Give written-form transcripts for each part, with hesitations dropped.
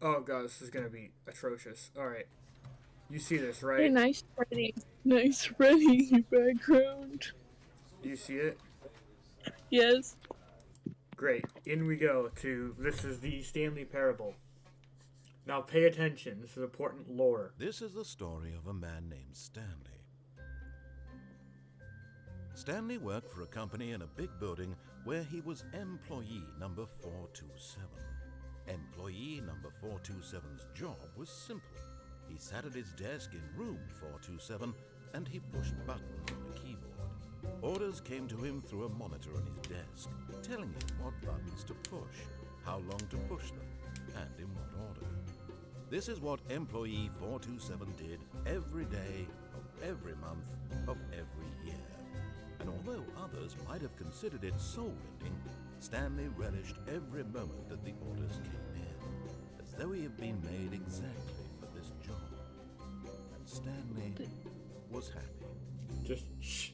Oh god, this is gonna be atrocious. Alright. You see this, Hey, right? nice Freddy background. You see it? Yes. Great. In we go to this is the Stanley Parable. Now pay attention. This is important lore. This is the story of a man named Stanley. Stanley worked for a company in a big building where he was employee number 427. Employee number 427's job was simple. He sat at his desk in room 427 and he pushed buttons on a keyboard. Orders came to him through a monitor on his desk, telling him what buttons to push, how long to push them, and in what order. This is what employee 427 did every day of every month of every year. And although others might have considered it soul-rending, Stanley relished every moment that the orders came in, as though he had been made exactly for this job. And Stanley was happy. Just shh.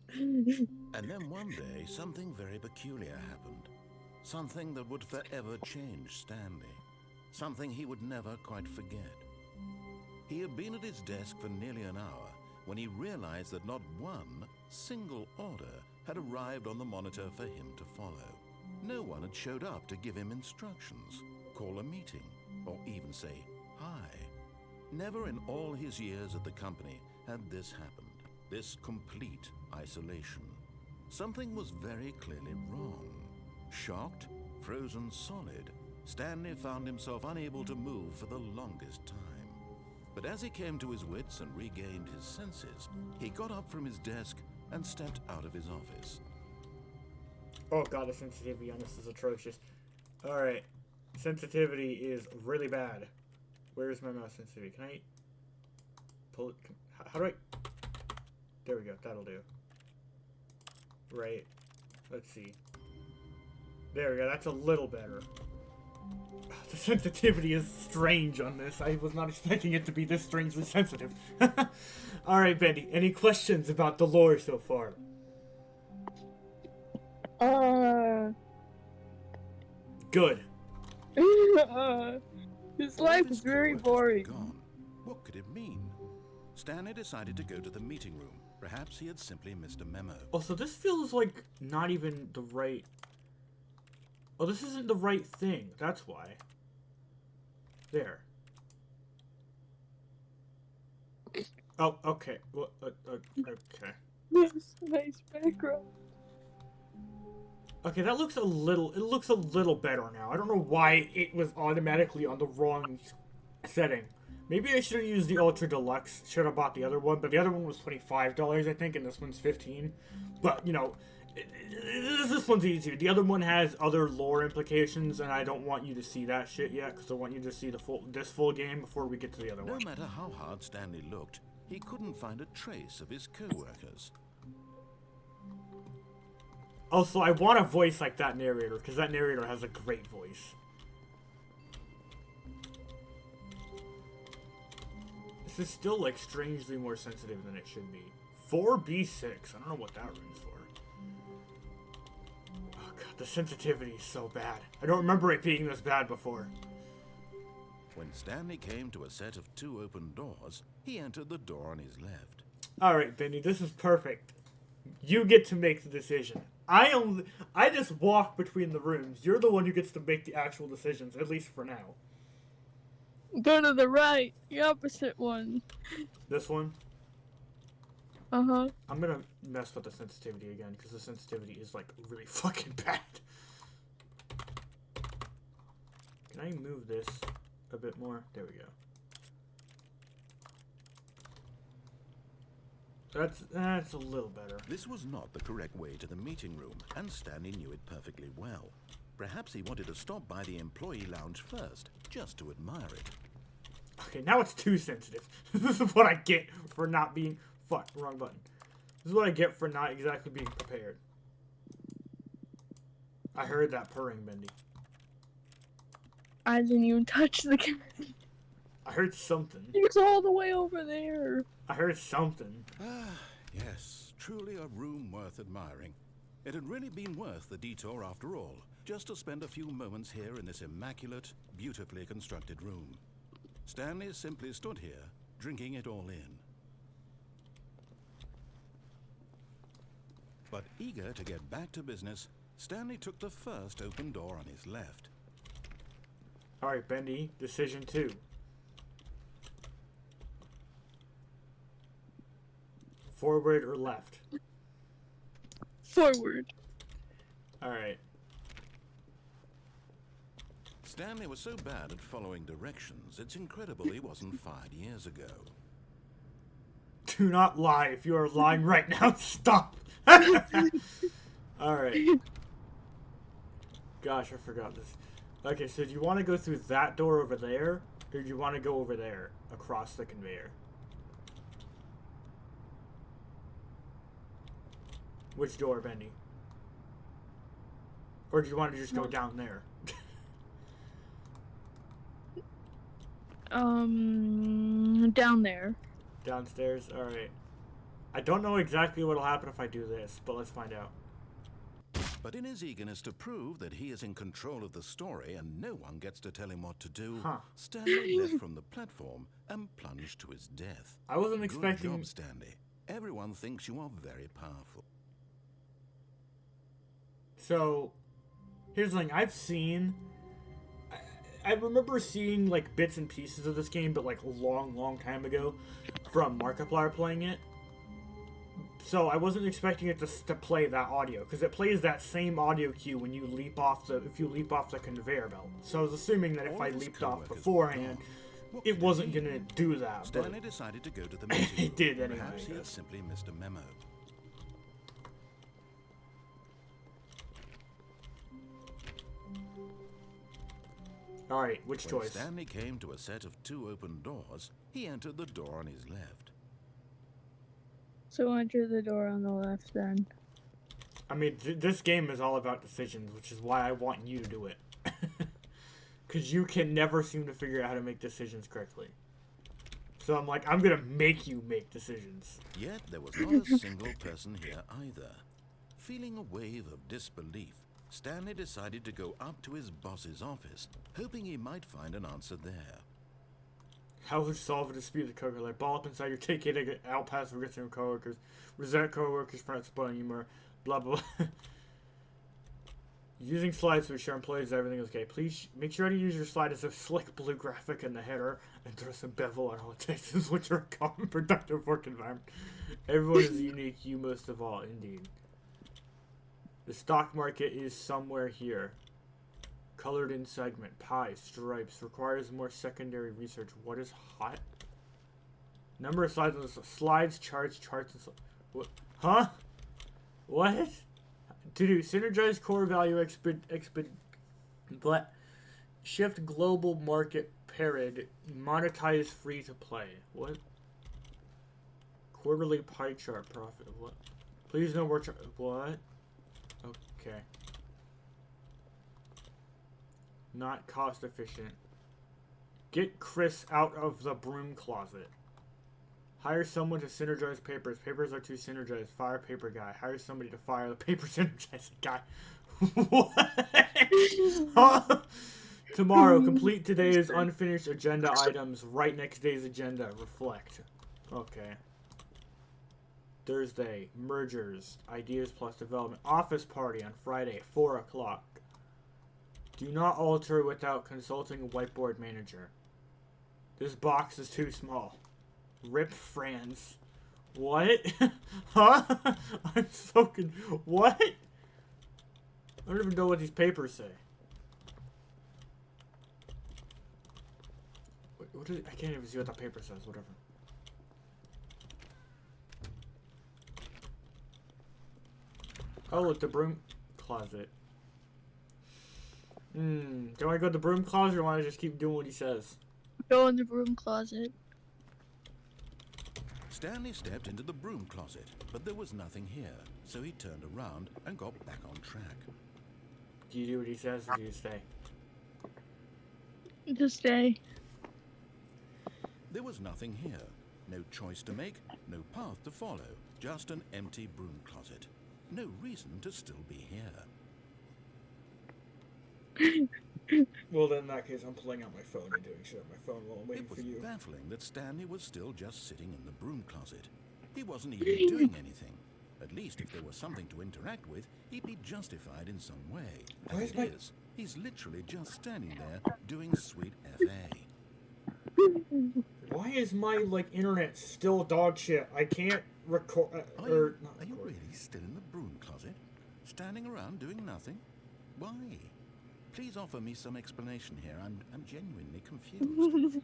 And then one day, something very peculiar happened. Something that would forever change Stanley. Something he would never quite forget. He had been at his desk for nearly an hour when he realized that not one single order had arrived on the monitor for him to follow. No one had showed up to give him instructions, call a meeting, or even say hi. Never in all his years at the company had this happened, this complete isolation. Something was very clearly wrong. Shocked, frozen solid, Stanley found himself unable to move for the longest time. But as he came to his wits and regained his senses, he got up from his desk and stepped out of his office. Oh god, the sensitivity on this is atrocious. Alright. Sensitivity is really bad. Where's my mouse sensitivity? Can I pull it? How do I? There we go. That'll do. Right. Let's see. There we go. That's a little better. The sensitivity is strange on this. I was not expecting it to be this strangely sensitive. Alright, Bendy. Any questions about the lore so far? Good. His life is very boring. Gone. What could it mean? Stanley decided to go to the meeting room. Perhaps he had simply missed a memo. Oh, so this feels like not even the right... Oh, this isn't the right thing. That's why. There. Oh, okay. Well, okay. This is a nice background. Okay, that looks a little... It looks a little better now. I don't know why it was automatically on the wrong setting. Maybe I should have used the Ultra Deluxe. Should have bought the other one, but the other one was $25, I think, and this one's $15. But, you know... This one's easier. The other one has other lore implications, and I don't want you to see that shit yet, because I want you to see the this full game before we get to the other one. No matter how hard Stanley looked, he couldn't find a trace of his co-workers. Also, I want a voice like that narrator, because that narrator has a great voice. This is still, like, strangely more sensitive than it should be. 4B6. I don't know what that runs for. Oh, God, the sensitivity is so bad. I don't remember it being this bad before. When Stanley came to a set of 2 open doors, he entered the door on his left. Alright, Bendy, this is perfect. You get to make the decision. I just walk between the rooms. You're the one who gets to make the actual decisions, at least for now. Go to the right, the opposite one. This one? Uh-huh. I'm gonna mess with the sensitivity again, because the sensitivity is, like, really fucking bad. Can I move this a bit more? There we go. That's a little better. This was not the correct way to the meeting room, and Stanley knew it perfectly well. Perhaps he wanted to stop by the employee lounge first, just to admire it. Okay, now it's too sensitive. This is what I get for not being... Fuck, wrong button. This is what I get for not exactly being prepared. I heard that purring, Bendy. I didn't even touch the camera. I heard something. It's all the way over there. I heard something. Ah, yes, truly a room worth admiring. It had really been worth the detour after all, just to spend a few moments here in this immaculate, beautifully constructed room. Stanley simply stood here, drinking it all in. But eager to get back to business, Stanley took the first open door on his left. Alright, Bendy, decision 2. Forward or left? Forward. Alright. Stanley was so bad at following directions, it's incredible he wasn't fired years ago. Do not lie. If you are lying right now, stop! Alright. Gosh, I forgot this. Okay, so do you want to go through that door over there? Or do you want to go over there, across the conveyor? Which door, Bendy? Or do you want to just go down there? Down there. Downstairs? Alright. I don't know exactly what'll happen if I do this, but let's find out. But in his eagerness to prove that he is in control of the story and no one gets to tell him what to do, Stanley left from the platform and plunged to his death. I wasn't expecting... Good job, Stanley. Everyone thinks you are very powerful. So, here's the thing. I've seen... I remember seeing, like, bits and pieces of this game, but, like, a long time ago from Markiplier playing it. So, I wasn't expecting it to play that audio, because it plays that same audio cue when you leap off the... if you leap off the conveyor belt. So, I was assuming that if I leaped off beforehand, it wasn't going to do that. Stanley decided to go to the meeting. It did anyway. Perhaps he had simply missed a memo. Alright, which When choice? Stanley came to a set of 2 open doors, he entered the door on his left. So enter the door on the left then. I mean, this game is all about decisions, which is why I want you to do it. Because you can never seem to figure out how to make decisions correctly. So I'm like, I'm going to make you make decisions. Yet there was not a single person here either. Feeling a wave of disbelief, Stanley decided to go up to his boss's office, hoping he might find an answer there. How would you solve a dispute with a coworker? Like, ball up inside your ticket, out past forgetting your coworkers, resent coworkers for not supporting you more, blah blah blah. Using slides to assure employees that everything is okay. Please make sure to use your slide as a slick blue graphic in the header and throw some bevel on all it takes, which are a common productive work environment. Everyone is unique, you most of all, indeed. The stock market is somewhere here. Colored in segment. Pie. Stripes. Requires more secondary research. What is hot? Number of slides on this. Slides, charts, and what? Huh? What? To do. Synergize core value shift global market parity. Monetize free to play. What? Quarterly pie chart profit. What? Please no more what? Okay. Not cost efficient. Get Chris out of the broom closet. Hire someone to synergize papers. Papers are too synergized. Fire paper guy. Hire somebody to fire the paper synergizing guy. What? Huh? Tomorrow, complete today's unfinished agenda items. Write next day's agenda. Reflect. Okay. Thursday, mergers, ideas plus development. Office party on Friday, 4 o'clock. Do not alter without consulting a whiteboard manager. This box is too small. Rip Franz. What? Huh? I'm so what? I don't even know what these papers say. What is, I can't even see what the paper says, whatever. Oh, look, the broom closet. Do I go to the broom closet or want to just keep doing what he says? Go in the broom closet. Stanley stepped into the broom closet, but there was nothing here, so he turned around and got back on track. Do you do what he says or do you stay? Just stay. There was nothing here. No choice to make, no path to follow, just an empty broom closet. No reason to still be here. Well, then in that case, I'm pulling out my phone and doing shit on my phone while I'm waiting It was for you. baffling that Stanley was still just sitting in the broom closet. He wasn't even doing anything. At least if there was something to interact with, he'd be justified in some way. Why As is it my- is, he's literally just standing there doing sweet FA. Why is my, like, internet still dog shit? I can't record, Are or, you not record. really still in the broom closet? Standing around doing nothing? Why? Please offer me some explanation here. I'm genuinely confused.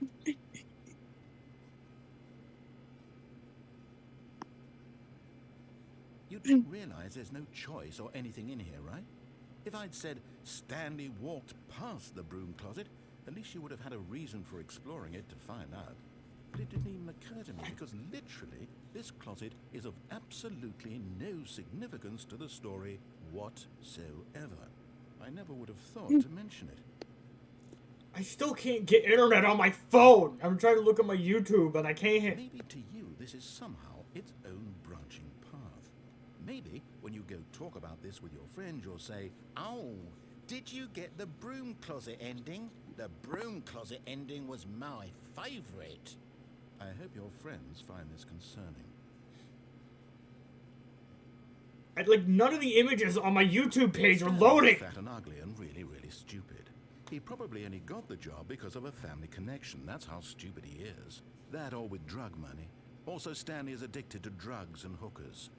You don't realize there's no choice or anything in here, right? If I'd said Stanley walked past the broom closet, at least you would have had a reason for exploring it to find out. But it didn't even occur to me because literally this closet is of absolutely no significance to the story whatsoever. I never would have thought to mention it. I still can't get internet on my phone. I'm trying to look at my YouTube and I can't hit. Maybe to you this is somehow its own branching path. Maybe when you go talk about this with your friend, you'll say, "Oh, did you get the broom closet ending? The broom closet ending was my favorite." I hope your friends find this concerning. Like, none of the images on my YouTube page are Stanley loading. was fat and ugly and really, really stupid. He probably only got the job because of a family connection. That's how stupid he is. That or with drug money. Also, Stanley is addicted to drugs and hookers.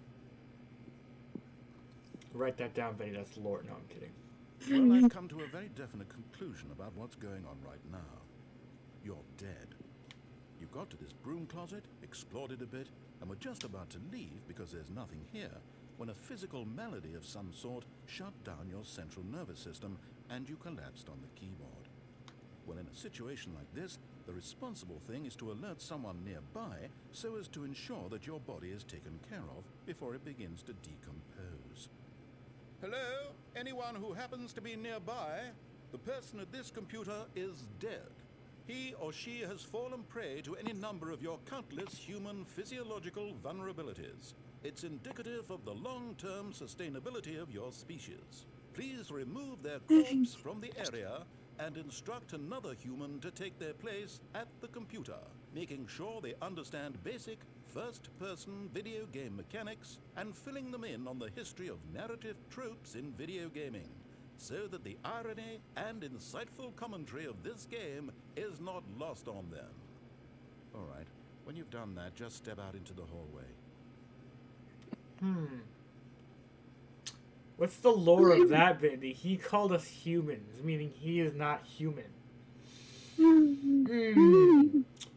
Write that down, Benny. That's lore. No, I'm kidding. Well, I've come to a very definite conclusion about what's going on right now. You're dead. You got to this broom closet, explored it a bit, and were just about to leave because there's nothing here, when a physical malady of some sort shut down your central nervous system and you collapsed on the keyboard. Well, in a situation like this, the responsible thing is to alert someone nearby so as to ensure that your body is taken care of before it begins to decompose. Hello? Anyone who happens to be nearby? The person at this computer is dead. He or she has fallen prey to any number of your countless human physiological vulnerabilities. It's indicative of the long-term sustainability of your species. Please remove their corpse from the area and instruct another human to take their place at the computer, making sure they understand basic first-person video game mechanics and filling them in on the history of narrative tropes in video gaming, so that the irony and insightful commentary of this game is not lost on them. All right, when you've done that, just step out into the hallway. What's the lore of that, Bendy? He called us humans, meaning he is not human.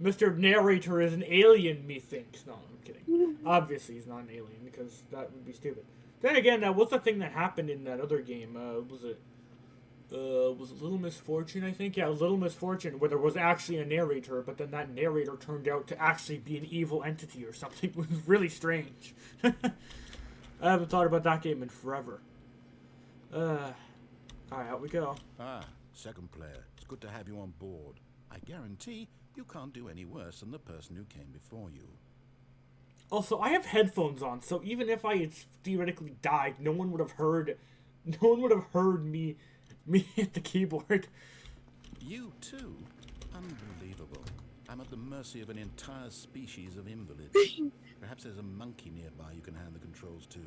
Mr. Narrator is an alien, methinks. No, I'm kidding. Obviously, he's not an alien because that would be stupid. Then again, what's the thing that happened in that other game? Was it Little Misfortune, I think? Yeah, Little Misfortune, where there was actually a narrator, but then that narrator turned out to actually be an evil entity or something. It was really strange. I haven't thought about that game in forever. Alright, out we go. Ah, second player. It's good to have you on board. I guarantee you can't do any worse than the person who came before you. Also, I have headphones on, so even if I had theoretically died, no one would have heard me hit the keyboard. You too? Unbelievable. I'm at the mercy of an entire species of invalids. Perhaps there's a monkey nearby you can hand the controls to.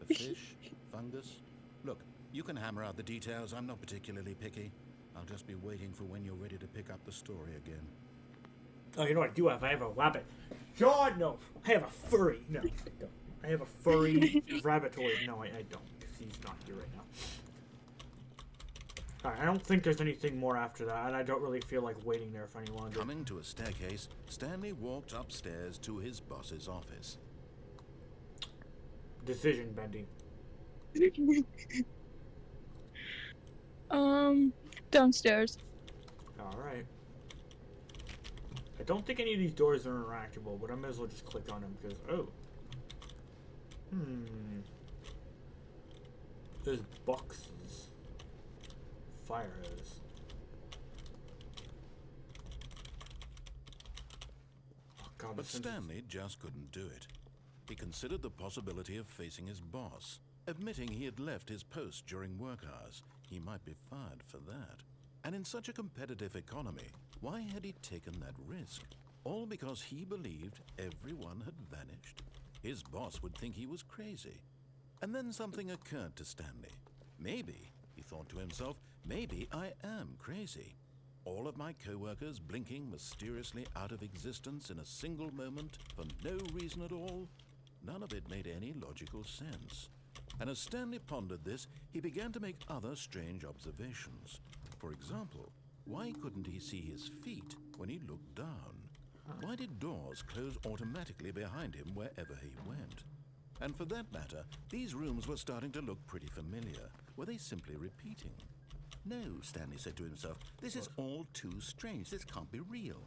A fish? Fungus? Look, you can hammer out the details. I'm not particularly picky. I'll just be waiting for when you're ready to pick up the story again. Oh, you know what I do have? I have a rabbit. John, no. I have a furry. No, I don't. I have a furry rabbitoid. No, I don't, because he's not here right now. Alright, I don't think there's anything more after that, and I don't really feel like waiting there for any longer. Coming to a staircase, Stanley walked upstairs to his boss's office. Decision, Bendy. Downstairs. Alright. I don't think any of these doors are interactable, but I might as well just click on them, because, oh. There's boxes. Fire hose. Oh god, But Stanley just couldn't do it. He considered the possibility of facing his boss, admitting he had left his post during work hours. He might be fired for that. And in such a competitive economy, why had he taken that risk? All because he believed everyone had vanished? His boss would think he was crazy. And then something occurred to Stanley. Maybe, he thought to himself, maybe I am crazy. All of my co-workers blinking mysteriously out of existence in a single moment for no reason at all? None of it made any logical sense. And as Stanley pondered this, he began to make other strange observations. For example, why couldn't he see his feet when he looked down? Why did doors close automatically behind him wherever he went? And for that matter, these rooms were starting to look pretty familiar. Were they simply repeating? No, Stanley said to himself, this is all too strange. This can't be real.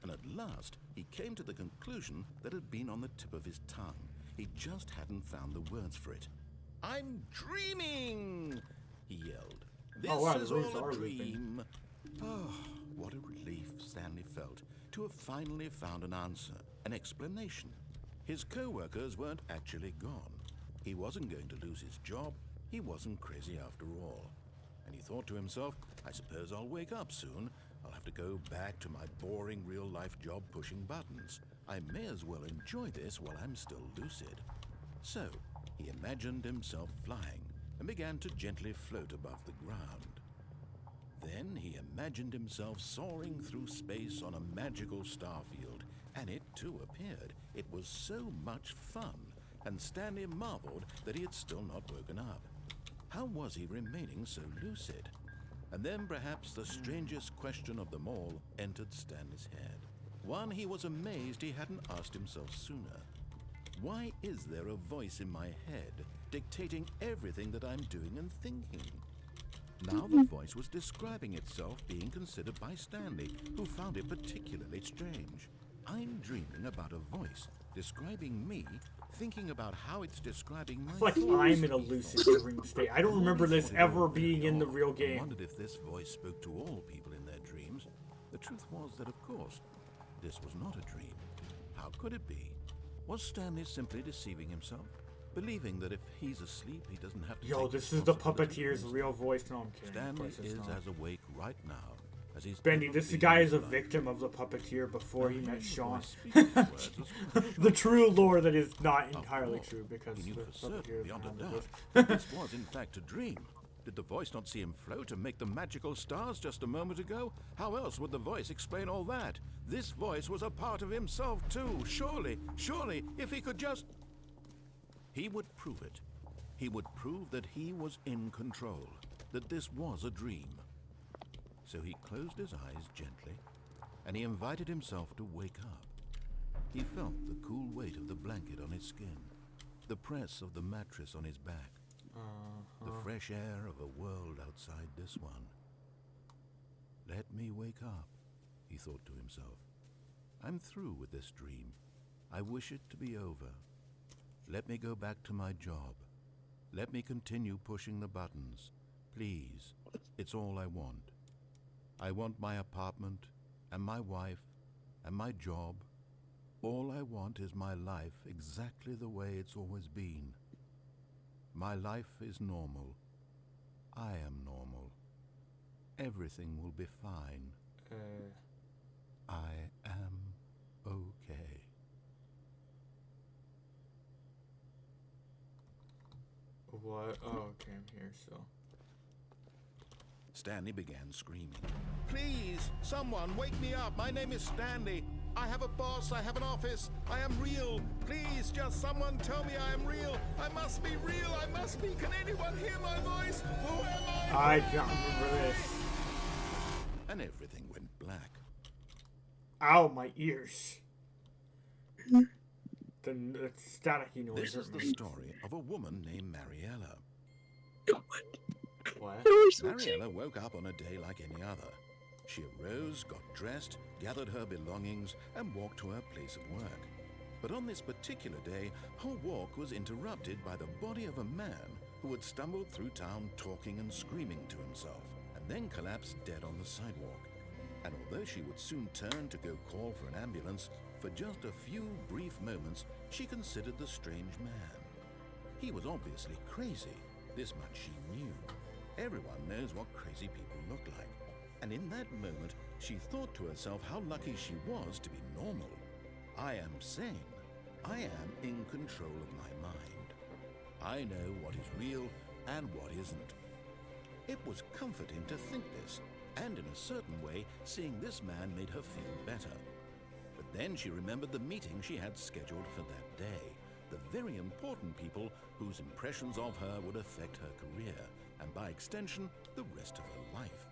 And at last, he came to the conclusion that had been on the tip of his tongue. He just hadn't found the words for it. I'm dreaming, he yelled. This is all a dream. Oh, what a relief Stanley felt to have finally found an answer, an explanation. His co-workers weren't actually gone. He wasn't going to lose his job. He wasn't crazy after all. And he thought to himself, I suppose I'll wake up soon. I'll have to go back to my boring real-life job pushing buttons. I may as well enjoy this while I'm still lucid. So, he imagined himself flying and began to gently float above the ground. Then he imagined himself soaring through space on a magical starfield, and it too appeared. It was so much fun, and Stanley marveled that he had still not woken up. How was he remaining so lucid? And then perhaps the strangest question of them all entered Stanley's head. One he was amazed he hadn't asked himself sooner. Why is there a voice in my head dictating everything that I'm doing and thinking? Now the voice was describing itself being considered by Stanley, who found it particularly strange. I'm dreaming about a voice describing me, thinking about how it's describing my It's like thoughts. I'm in a lucid dream state. I don't remember this ever being in the real I game. wondered if this voice spoke to all people in their dreams. The truth was that, of course, this was not a dream. How could it be? Was Stanley simply deceiving himself? Believing that if he's asleep, he doesn't have to Yo, take this is the responsibility puppeteer's for his real voice. No, I'm kidding. Stanley Of course it's is not. as awake right now as he's Bendy, ever this been guy in is a his life. victim of the puppeteer before he Now, met hearing the Sean. voice speak these words was The true lore that is not After entirely all, true because he knew the for certain, puppeteer is beyond a behind the doubt, voice. that this was in fact a dream. Did the voice not see him float and make the magical stars just a moment ago? How else would the voice explain all that? This voice was a part of himself too. Surely, if he could just... He would prove it. He would prove that he was in control, that this was a dream. So he closed his eyes gently, and he invited himself to wake up. He felt the cool weight of the blanket on his skin, the press of the mattress on his back, the fresh air of a world outside this one. Let me wake up, he thought to himself. I'm through with this dream. I wish it to be over. Let me go back to my job. Let me continue pushing the buttons. Please, it's all I want. I want my apartment, and my wife, and my job. All I want is my life exactly the way it's always been. My life is normal. I am normal. Everything will be fine. I am okay. What? Oh, okay, I'm here, so. Stanley began screaming. Please, someone, wake me up. My name is Stanley. I have a boss. I have an office. I am real. Please, just someone tell me I am real. I must be real. I must be. Can anyone hear my voice? Who am I? I don't remember this. And everything went black. Ow, my ears. The staticky noise. This is the story of a woman named Mariella. What? Mariella woke up on a day like any other. She arose, got dressed, gathered her belongings, and walked to her place of work. But on this particular day, her walk was interrupted by the body of a man who had stumbled through town talking and screaming to himself, and then collapsed dead on the sidewalk. And although she would soon turn to go call for an ambulance, for just a few brief moments, she considered the strange man. He was obviously crazy. This much she knew. Everyone knows what crazy people look like. And in that moment, she thought to herself how lucky she was to be normal. I am sane. I am in control of my mind. I know what is real and what isn't. It was comforting to think this, and in a certain way, seeing this man made her feel better. But then she remembered the meeting she had scheduled for that day, the very important people whose impressions of her would affect her career, and by extension, the rest of her life.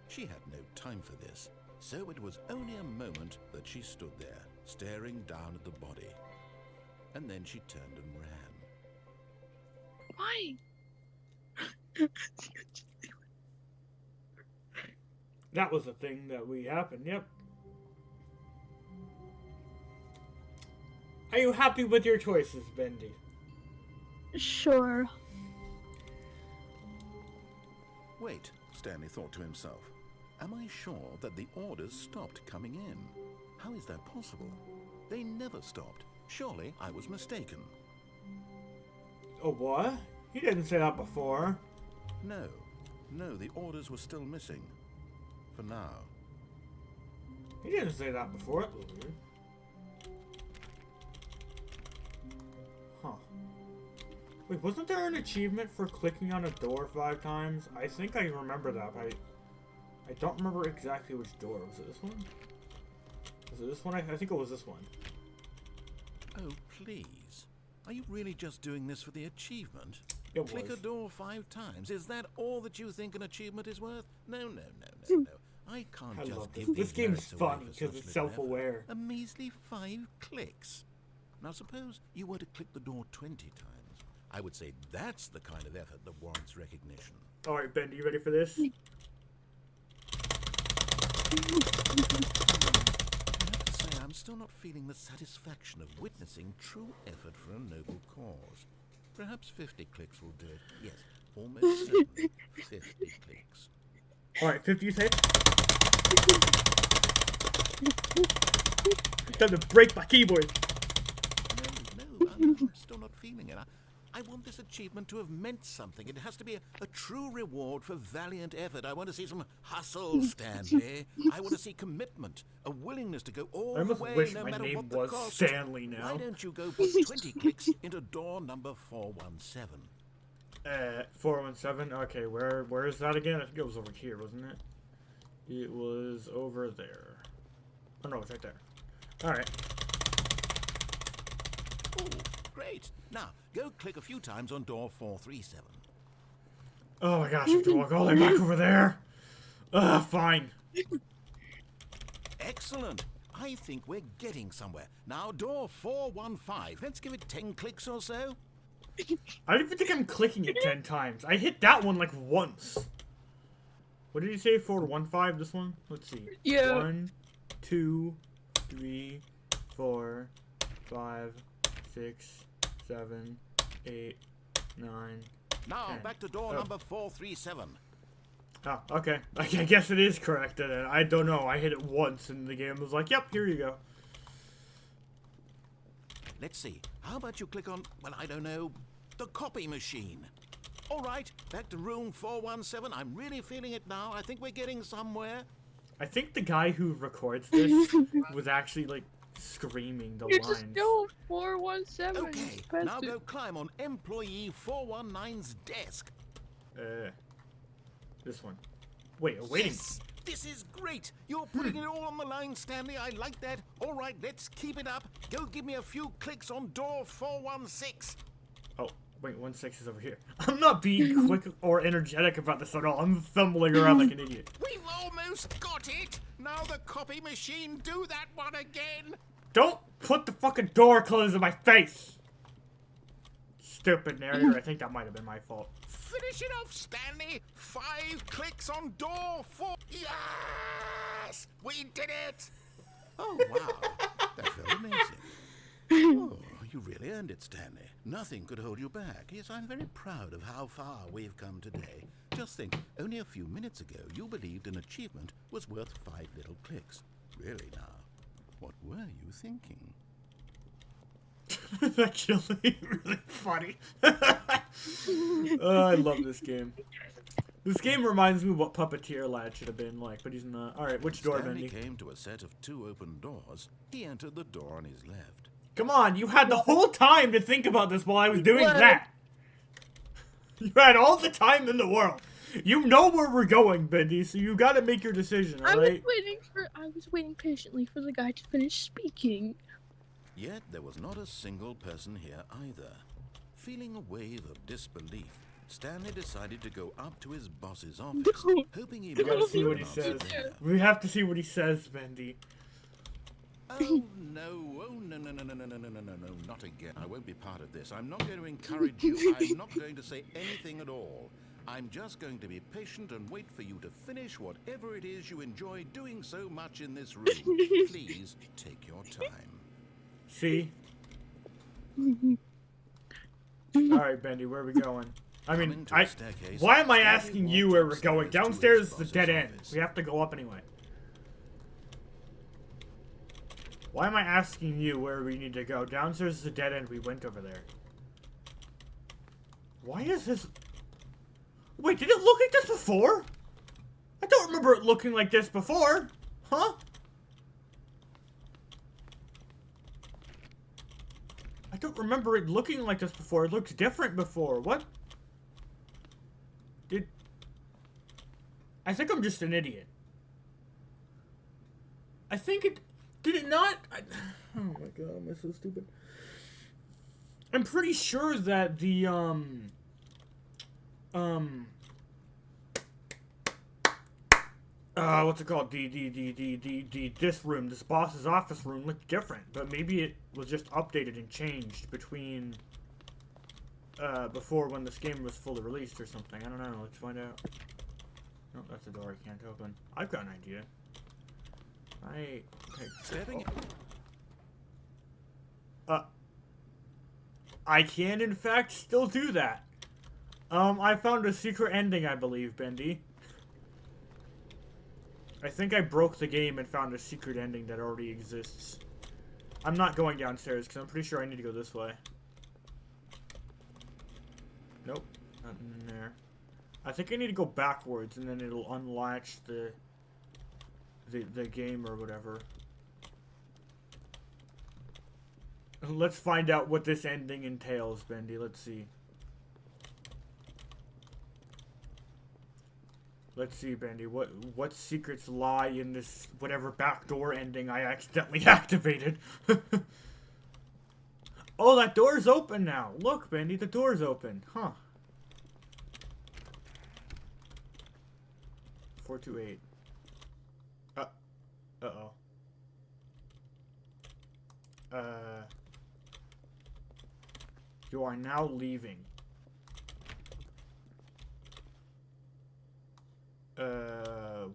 She had no time for this, so it was only a moment that she stood there, staring down at the body. And then she turned and ran. Why? That was a thing that happened, yep. Are you happy with your choices, Bendy? Sure. Wait, Stanley thought to himself. Am I sure that the orders stopped coming in? How is that possible? They never stopped. Surely I was mistaken. Oh, what? He didn't say that before. No, the orders were still missing. For now. He didn't say that before. That was weird. Huh. Wait, wasn't there an achievement for clicking on a door 5 times? I think I remember that, but I don't remember exactly which door. Was it this one? Was it this one? I think it was this one. Oh, please. Are you really just doing this for the achievement? It Click was. a door 5 times. Is that all that you think an achievement is worth? No. I can't I just love give this. these This game's merits away fun for because such it's little effort. self-aware. A measly 5 clicks. Now suppose you were to click the door 20 times. I would say that's the kind of effort that warrants recognition. Alright, Ben, you ready for this? I have to say, I'm still not feeling the satisfaction of witnessing true effort for a noble cause. Perhaps 50 clicks will do it. Yes, almost certainly 50 clicks. Alright, 50 you say? Time to break my keyboard. No, I'm still not feeling it. I want this achievement to have meant something. It has to be a true reward for valiant effort. I want to see some hustle, Stanley. I want to see commitment, a willingness to go all I the almost way, wish no my matter name what the was cost. Stanley now. Why don't you go put 20 clicks into door number 417? 417. Okay, where is that again? I think it was over here, wasn't it? It was over there. Oh no, it's right there. Alright. Oh, great. Now, go click a few times on door 437. Oh my gosh, I have to walk all the way back over there. Fine. Excellent. I think we're getting somewhere. Now, door 415. Let's give it 10 clicks or so. I don't even think I'm clicking it 10 times. I hit that one like once. What did you say? 415? This one? Let's see. Yeah. 1, 2, 3, 4, 5, 6, 7, 8, 9. Now, 10. back to door Oh. number 437. Oh, okay. I guess it is correct then. I don't know. I hit it once and the game was like, yep, here you go. Let's see. How about you click on, well, I don't know, the copy machine? All right, back to room 417. I'm really feeling it now. I think we're getting somewhere. I think the guy who records this was actually like screaming the You lines. just go 417. Okay, Press now it. go climb on employee 419's desk. This one. Wait, waiting. Yes, this is great. You're putting it all on the line, Stanley. I like that. All right, let's keep it up. Go give me a few clicks on door 416. Oh, wait, 16 is over here. I'm not being quick or energetic about this at all. I'm fumbling around like an idiot. We've almost got it. Now the copy machine, do that one again. Don't put the fucking door closed in my face! Stupid narrator. I think that might have been my fault. Finish it off, Stanley. 5 clicks on door 4. Yes! We did it! Oh, wow. That felt amazing. Oh, you really earned it, Stanley. Nothing could hold you back. Yes, I'm very proud of how far we've come today. Just think, only a few minutes ago, you believed an achievement was worth 5 little clicks. Really now, what were you thinking? That's actually really funny. Oh, I love this game. This game reminds me of what Puppeteer Lad should have been like, but he's not. Alright, which door, Stanley Bendy? came to a set of 2 open doors. He entered the door on his left. Come on, you had the whole time to think about this while I was doing What? that. You had all the time in the world. You know where we're going, Bendy, so you gotta make your decision, alright? I was waiting patiently for the guy to finish speaking. Yet there was not a single person here either. Feeling a wave of disbelief, Stanley decided to go up to his boss's office, Don't. hoping he We might gotta see hear what he an answer says. there. We have to see what he says, Bendy. Oh no, not again. I won't be part of this. I'm not going to encourage you. I'm not going to say anything at all. I'm just going to be patient and wait for you to finish whatever it is you enjoy doing so much in this room. Please take your time. See? Alright, Bendy, where are we going? I mean, Coming to a staircase, why am I Stanley asking you walked where we're upstairs going? to his Downstairs is the boss's dead end. office. We have to go up anyway. Why am I asking you where we need to go? Downstairs is the dead end. We went over there. Why is this... Wait, did it look like this before? I don't remember it looking like this before. Huh? I don't remember it looking like this before. It looked different before. What? I think I'm just an idiot. I think it... Did it not? Oh my god, am I so stupid? I'm pretty sure that the, what's it called? This room, this boss's office room looked different, but maybe it was just updated and changed between, before when this game was fully released or something. I don't know. Let's find out. No, that's a door I can't open. I've got an idea. Okay. Stepping I can, in fact, still do that. I found a secret ending, I believe, Bendy. I think I broke the game and found a secret ending that already exists. I'm not going downstairs, because I'm pretty sure I need to go this way. Nope, nothing in there. I think I need to go backwards, and then it'll unlatch the game or whatever. Let's find out what this ending entails, Bendy. Let's see. Let's see, Bendy. What secrets lie in this whatever backdoor ending I accidentally activated? Oh, that door's open now. Look, Bendy, the door's open. Huh. 428. Uh-oh. You are now leaving.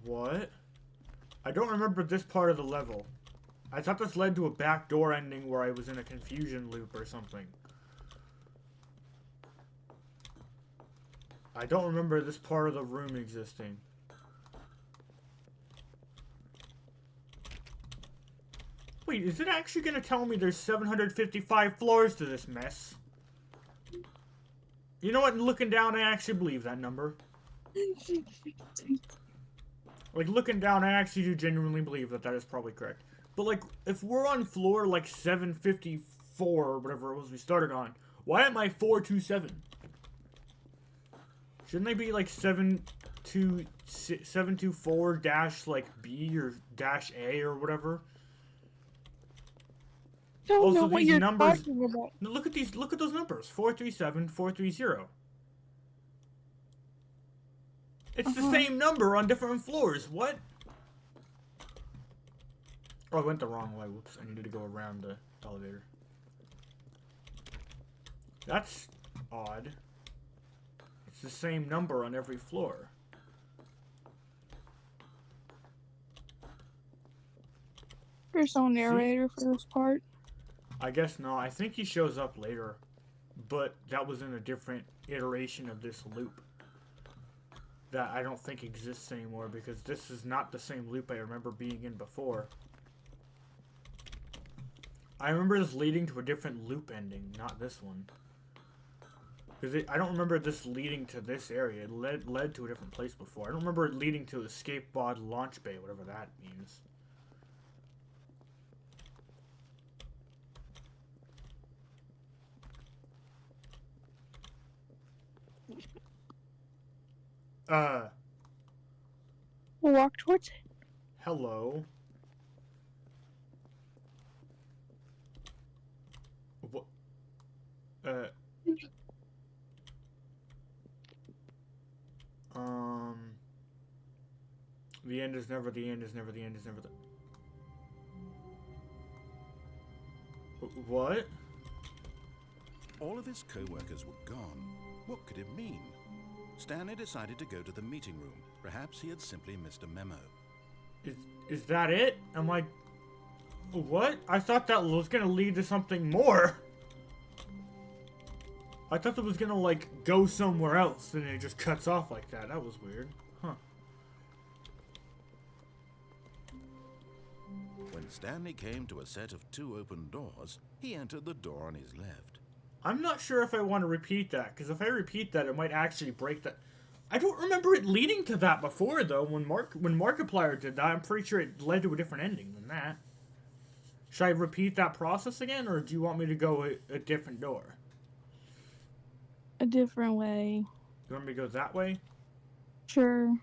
What? I don't remember this part of the level. I thought this led to a backdoor ending where I was in a confusion loop or something. I don't remember this part of the room existing. Wait, is it actually gonna tell me there's 755 floors to this mess? You know what? Looking down, I actually believe that number. Like, looking down, I actually do genuinely believe that that is probably correct. But, like, if we're on floor, like, 754 or whatever it was we started on, why am I 427? Shouldn't they be, like, 724 dash, like, B or dash A or whatever? Don't know Also, what these you're numbers... talking about. No, look at these, look at those numbers. 437, 430. It's the same number on different floors. What? Oh, I went the wrong way. Whoops. I needed to go around the elevator. That's odd. It's the same number on every floor. There's no narrator for this part. I guess not. I think he shows up later. But that was in a different iteration of this loop. That I don't think exists anymore because this is not the same loop I remember being in before. I remember this leading to a different loop ending, not this one. Because I don't remember this leading to this area. It led to a different place before. I don't remember it leading to escape pod launch bay, whatever that means. We'll walk towards it. Hello. What? The end is never the end is never the end is never the... What? All of his co-workers were gone. What could it mean? Stanley decided to go to the meeting room. Perhaps he had simply missed a memo. Is that it? Am I... What? I thought that was gonna lead to something more. I thought that was gonna, like, go somewhere else, and it just cuts off like that. That was weird. Huh. When Stanley came to a set of 2 open doors, he entered the door on his left. I'm not sure if I want to repeat that, because if I repeat that, it might actually break that. I don't remember it leading to that before, though. When Markiplier did that, I'm pretty sure it led to a different ending than that. Should I repeat that process again, or do you want me to go a different door? A different way. You want me to go that way? Sure.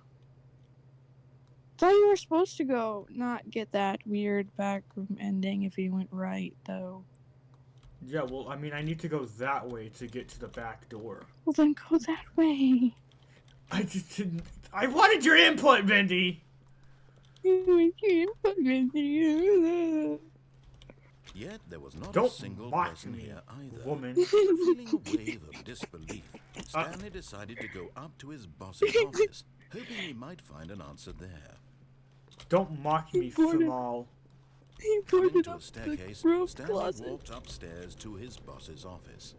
Thought you were supposed to go not get that weird back room ending if you went right, though. Yeah, well, I mean, I need to go that way to get to the back door. Well, then go that way. I just didn't... I wanted your input, Bendy! Yet there was not Don't a single mock person me, here either. woman. Feeling a wave of disbelief, Stanley decided to go up to his boss's office, hoping he might find an answer there. Don't mock me, small. He Coming boarded to a up the staircase, roof Stanley closet. walked upstairs to his boss's office.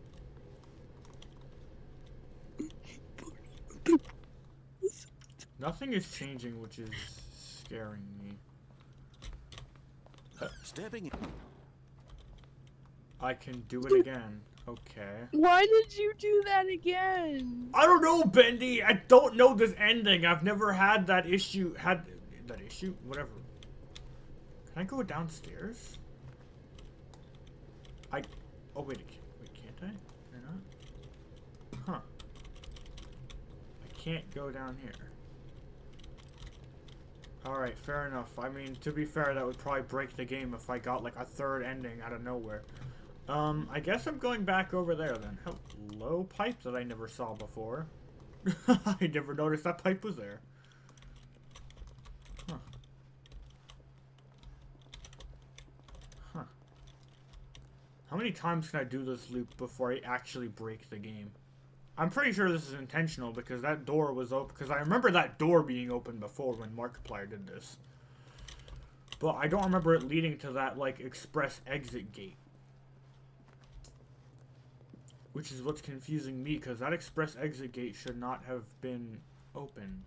Nothing is changing, which is scaring me. Stepping in, I can do it again. Okay. Why did you do that again? I don't know, Bendy. I don't know this ending. I've never had that issue. Whatever. Can I go downstairs? Oh wait, can't I? Can I not? Huh. I can't go down here. Alright, fair enough. I mean, to be fair, that would probably break the game if I got like a third ending out of nowhere. I guess I'm going back over there then. Hello, pipe that I never saw before. I never noticed that pipe was there. Huh. Huh. How many times can I do this loop before I actually break the game? I'm pretty sure this is intentional because that door was open. Because I remember that door being open before when Markiplier did this. But I don't remember it leading to that, like, express exit gate. Which is what's confusing me, because that express exit gate should not have been open.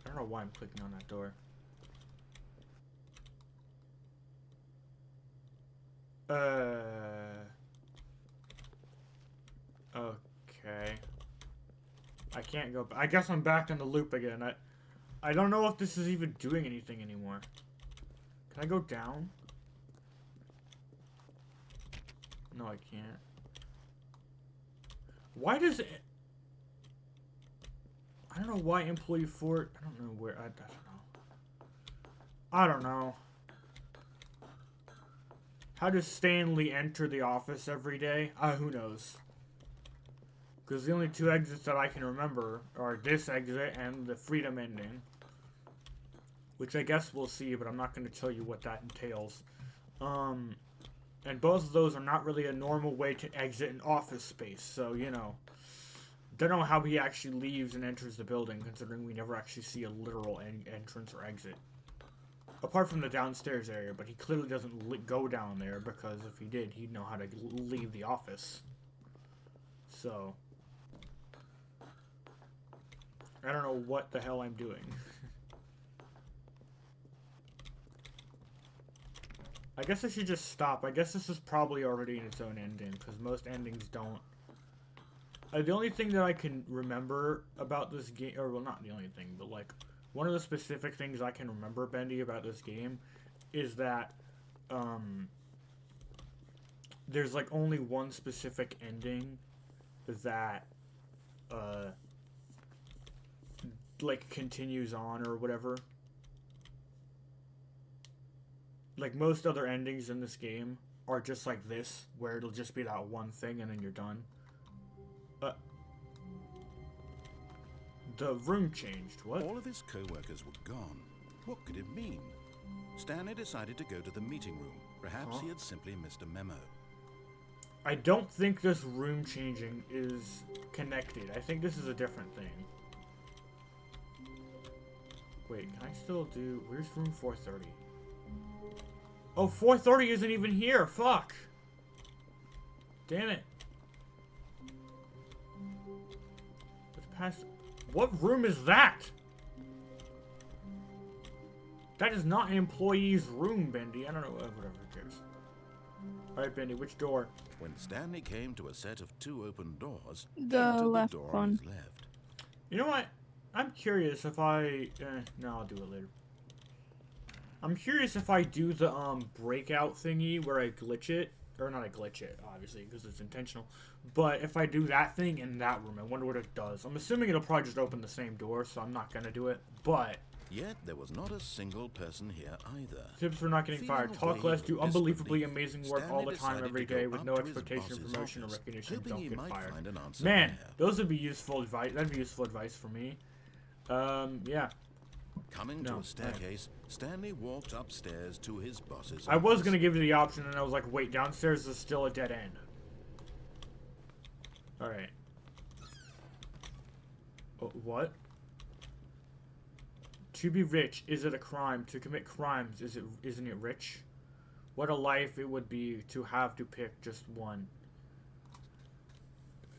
I don't know why I'm clicking on that door. Okay. I can't go back. I guess I'm back in the loop again. I don't know if this is even doing anything anymore. Can I go down? No, I can't. Why does it... I don't know why employee 4... I don't know where... I don't know. I don't know. How does Stanley enter the office every day? Who knows? Because the only 2 exits that I can remember are this exit and the freedom ending. Which I guess we'll see, but I'm not going to tell you what that entails. And both of those are not really a normal way to exit an office space, so, you know. Don't know how he actually leaves and enters the building, considering we never actually see a literal entrance or exit. Apart from the downstairs area, but he clearly doesn't go down there, because if he did, he'd know how to leave the office. So. I don't know what the hell I'm doing. I guess I should just stop. I guess this is probably already in its own ending, because most endings don't. The only thing that I can remember about this game, or well, not the only thing, but like one of the specific things I can remember, Bendy, about this game is that there's like only one specific ending that like continues on or whatever. Like most other endings in this game are just like this, where it'll just be that one thing and then you're done. The room changed. What? All of his co-workers were gone. What could it mean? Stanley decided to go to the meeting room. Perhaps he had simply missed a memo. I don't think this room changing is connected. I think this is a different thing. Wait, can I still do... Where's room 430? Oh, 430 isn't even here. Fuck. Damn it. It's past... What room is that? That is not an employee's room, Bendy. I don't know. Whatever, who cares? Alright, Bendy, which door? When Stanley came to a set of 2 open doors, he The entered left the door one. on his left. You know what? I'm curious if I... no, I'll do it later. I'm curious if I do the, breakout thingy where I glitch it. Or not I glitch it, obviously, because it's intentional. But if I do that thing in that room, I wonder what it does. I'm assuming it'll probably just open the same door, so I'm not gonna do it. But... Yet there was not a single person here either. Tips for not getting fired. Talk less, do unbelievably amazing work all the time, Stanley every decided day, to go with up no to his expectation of boss's promotion or office, recognition. hoping Don't he get might fired. find an answer Man, there. those would be useful advice. That'd be useful advice for me. Yeah. Coming to a staircase, Stanley walked upstairs to his boss's I was office. gonna give you the option, and I was like, wait, downstairs is still a dead end. Alright. Oh, what? To be rich, is it a crime? To commit crimes, isn't it rich? What a life it would be to have to pick just one.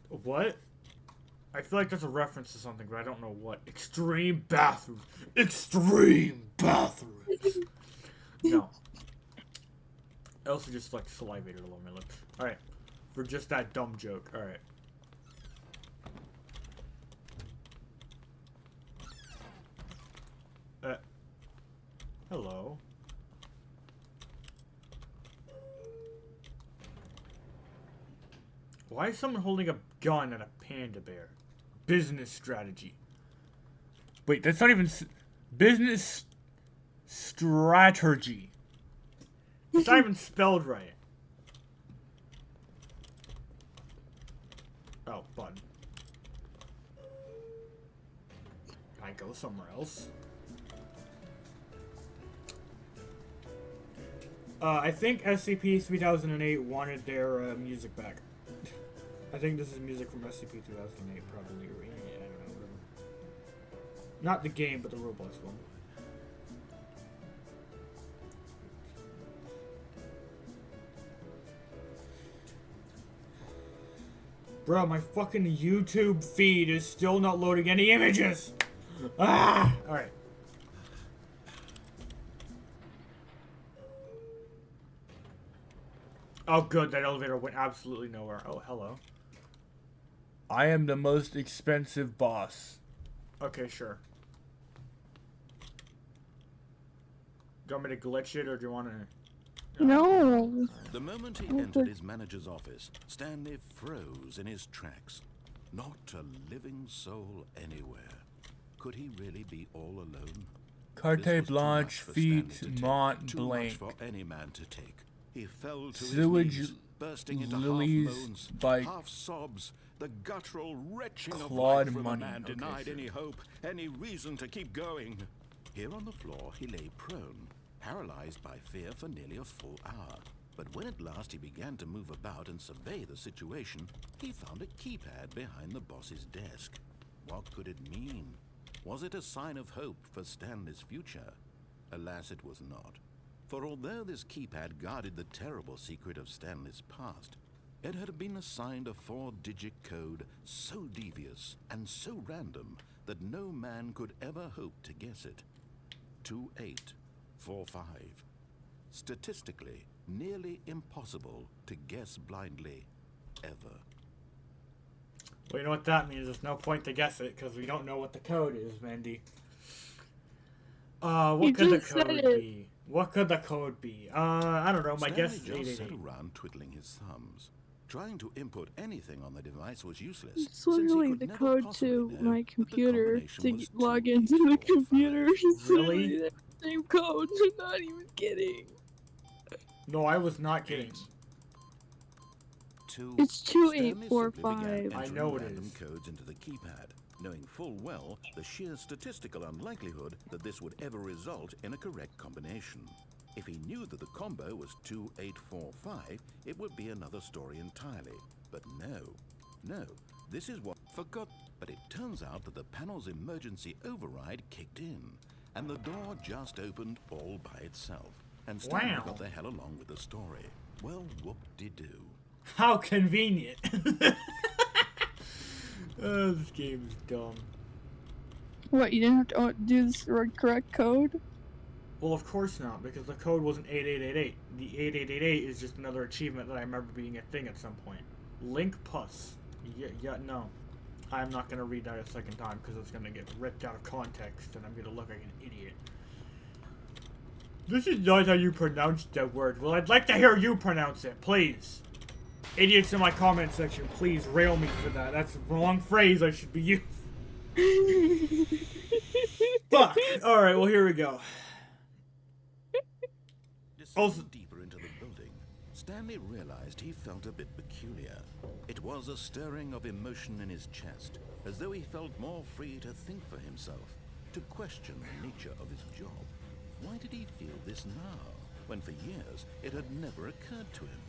What? I feel like that's a reference to something, but I don't know what. Extreme bathrooms. Extreme bathrooms. No. I also just like salivated along my lip. Alright. For just that dumb joke. Alright. Hello. Why is someone holding a gun at a panda bear? Business strategy. Wait, that's not even... Business strategy. It's not even spelled right. Oh, button. Can I go somewhere else? I think SCP-3008 wanted their music back. I think this is music from SCP-2008, probably. I don't know, whatever. Not the game, but the Roblox one. Bro, my fucking YouTube feed is still not loading any images! Ah! Alright. Oh, good. That elevator went absolutely nowhere. Oh, hello. I am the most expensive boss. Okay, sure. Do you want me to glitch it, or do you want to... No. The moment he entered his manager's office, Stanley froze in his tracks. Not a living soul anywhere. Could he really be all alone? Carte blanche, feet, Mont Too Blanc. much for any man to take. He fell to Sewage his knees, bursting into lilies half moans, by half sobs, the guttural retching of Claude life from Money. a man Okay, denied sure. any hope, any reason to keep going. Here on the floor, he lay prone, paralyzed by fear for nearly a full hour. But when at last he began to move about and survey the situation, he found a keypad behind the boss's desk. What could it mean? Was it a sign of hope for Stanley's future? Alas, it was not. For although this keypad guarded the terrible secret of Stanley's past, it had been assigned a 4-digit code so devious and so random that no man could ever hope to guess it. 2845. statistically nearly impossible to guess blindly, ever. Well, you know what that means. There's no point to guess it, because we don't know what the code is, Bendy. What You could the just said code it. be? What could the code be? I don't know. My Stanley guess is just sat 888. around twiddling his thumbs. Trying to input anything on the device was useless, It's since he literally could the never code possibly to know my that the computer combination to was log 2, into 8, the 4, 5. computer. It's Really? literally the same code. I'm not even kidding. No, I was not kidding. It's Stanley simply 2845. began I entering know it random is. codes into the keypad, knowing full well the sheer statistical unlikelihood that this would ever result in a correct combination. If he knew that the combo was 2845, it would be another story entirely. But no, this is what forgot. But it turns out that the panel's emergency override kicked in, and the door just opened all by itself. And Stanley Wow. got the hell along with the story. Well, whoop-de-doo. How convenient. Oh, this game is dumb. What, you didn't have to do this correct code? Well, of course not, because the code wasn't 8888. The 8888 is just another achievement that I remember being a thing at some point. Link Plus. Yeah, no. I'm not going to read that a second time, because it's going to get ripped out of context, and I'm going to look like an idiot. This is not how you pronounce that word. Well, I'd like to hear you pronounce it, please. Idiots in my comment section, please rail me for that. That's the wrong phrase I should be using. Fuck. Alright, well, here we go. Descending deeper into the building, Stanley realized he felt a bit peculiar. It was a stirring of emotion in his chest, as though he felt more free to think for himself, to question the nature of his job. Why did he feel this now, when for years it had never occurred to him?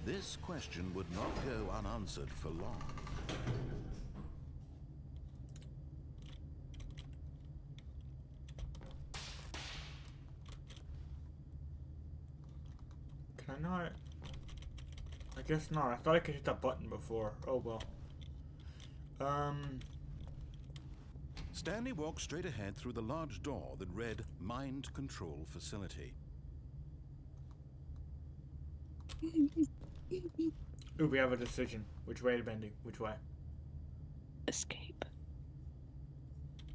This question would not go unanswered for long. Can I not? I guess not. I thought I could hit that button before. Oh well. Stanley walked straight ahead through the large door that read Mind Control Facility. Ooh, we have a decision. Which way to Bendy? Which way? Escape.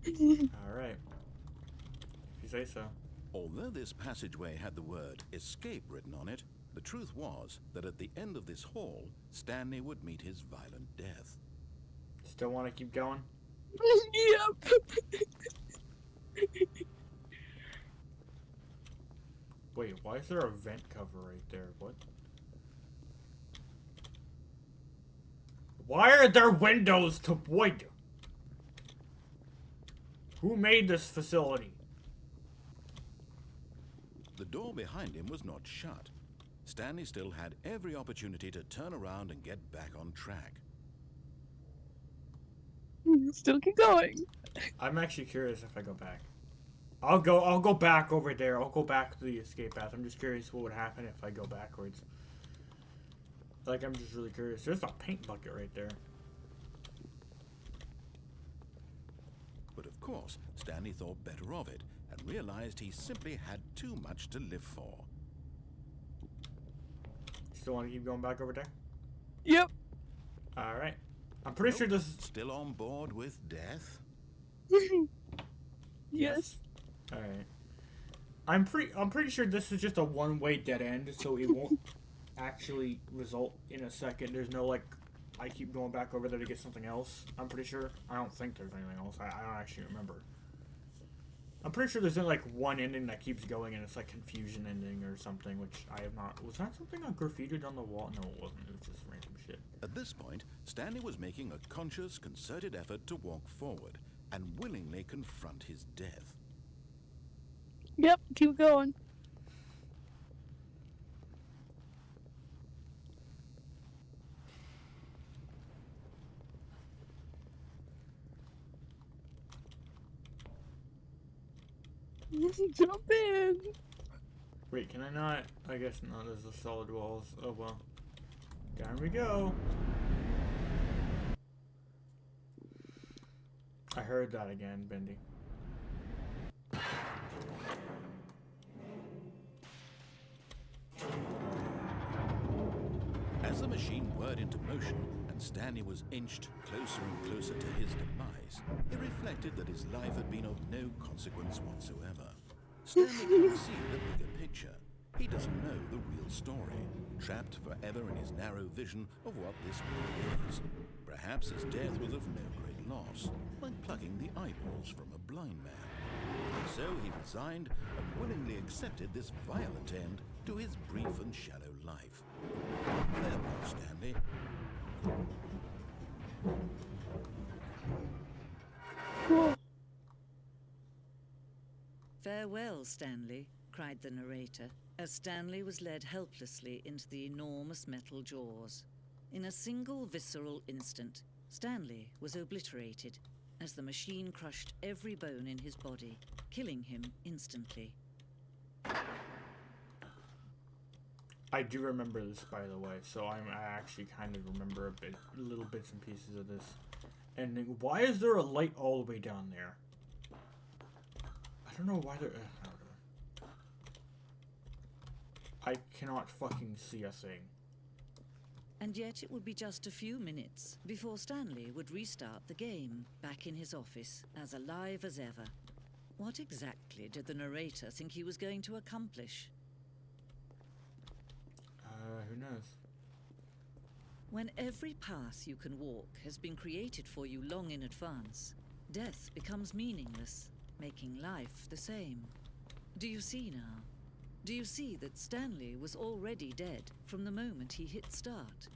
Alright. If you say so. Although this passageway had the word escape written on it, the truth was that at the end of this hall, Stanley would meet his violent death. Still want to keep going? Yep. Wait, why is there a vent cover right there? What? Why are there windows to wood? Who made this facility? The door behind him was not shut. Stanley still had every opportunity to turn around and get back on track. Still keep going. I'm actually curious if I go back. I'll go back over there. I'll go back to the escape path. I'm just curious what would happen if I go backwards. Like, I'm just really curious. There's a paint bucket right there. But of course, Stanley thought better of it and realized he simply had too much to live for. Still want to keep going back over there? Yep. Alright. I'm pretty sure this is... Still on board with death? Yes. Alright. I'm pretty sure this is just a one-way dead end, so it won't actually result in a second. There's no, like, I keep going back over there to get something else. I'm pretty sure. I don't think there's anything else. I don't actually remember. I'm pretty sure there's like one ending that keeps going and it's like confusion ending or something, which I have not... Was that something I graffitied on the wall? No, it wasn't. It was just random shit. At this point, Stanley was making a conscious, concerted effort to walk forward and willingly confront his death. Yep, keep going. Jump in. Wait, can I not? I guess not. There's the solid walls. Oh well. Down we go. I heard that again, Bendy. As the machine whirred into motion and Stanley was inched closer and closer to his demise, he reflected that his life had been of no consequence whatsoever. Stanley can't see the bigger picture. He doesn't know the real story, trapped forever in his narrow vision of what this world is. Perhaps his death was of no great loss, like plucking the eyeballs from a blind man. And so he resigned and willingly accepted this violent end to his brief and shallow life. Farewell, Stanley. Farewell, Stanley, cried the narrator, as Stanley was led helplessly into the enormous metal jaws. In a single visceral instant, Stanley was obliterated as the machine crushed every bone in his body, killing him instantly. I do remember this, by the way, so I actually kind of remember little bits and pieces of this. And why is there a light all the way down there? I don't know why there. I cannot fucking see a thing. And yet it would be just a few minutes before Stanley would restart the game, back in his office, as alive as ever. What exactly did the narrator think he was going to accomplish? Who knows? When every path you can walk has been created for you long in advance, death becomes meaningless, making life the same. Do you see now? Do you see that Stanley was already dead from the moment he hit start?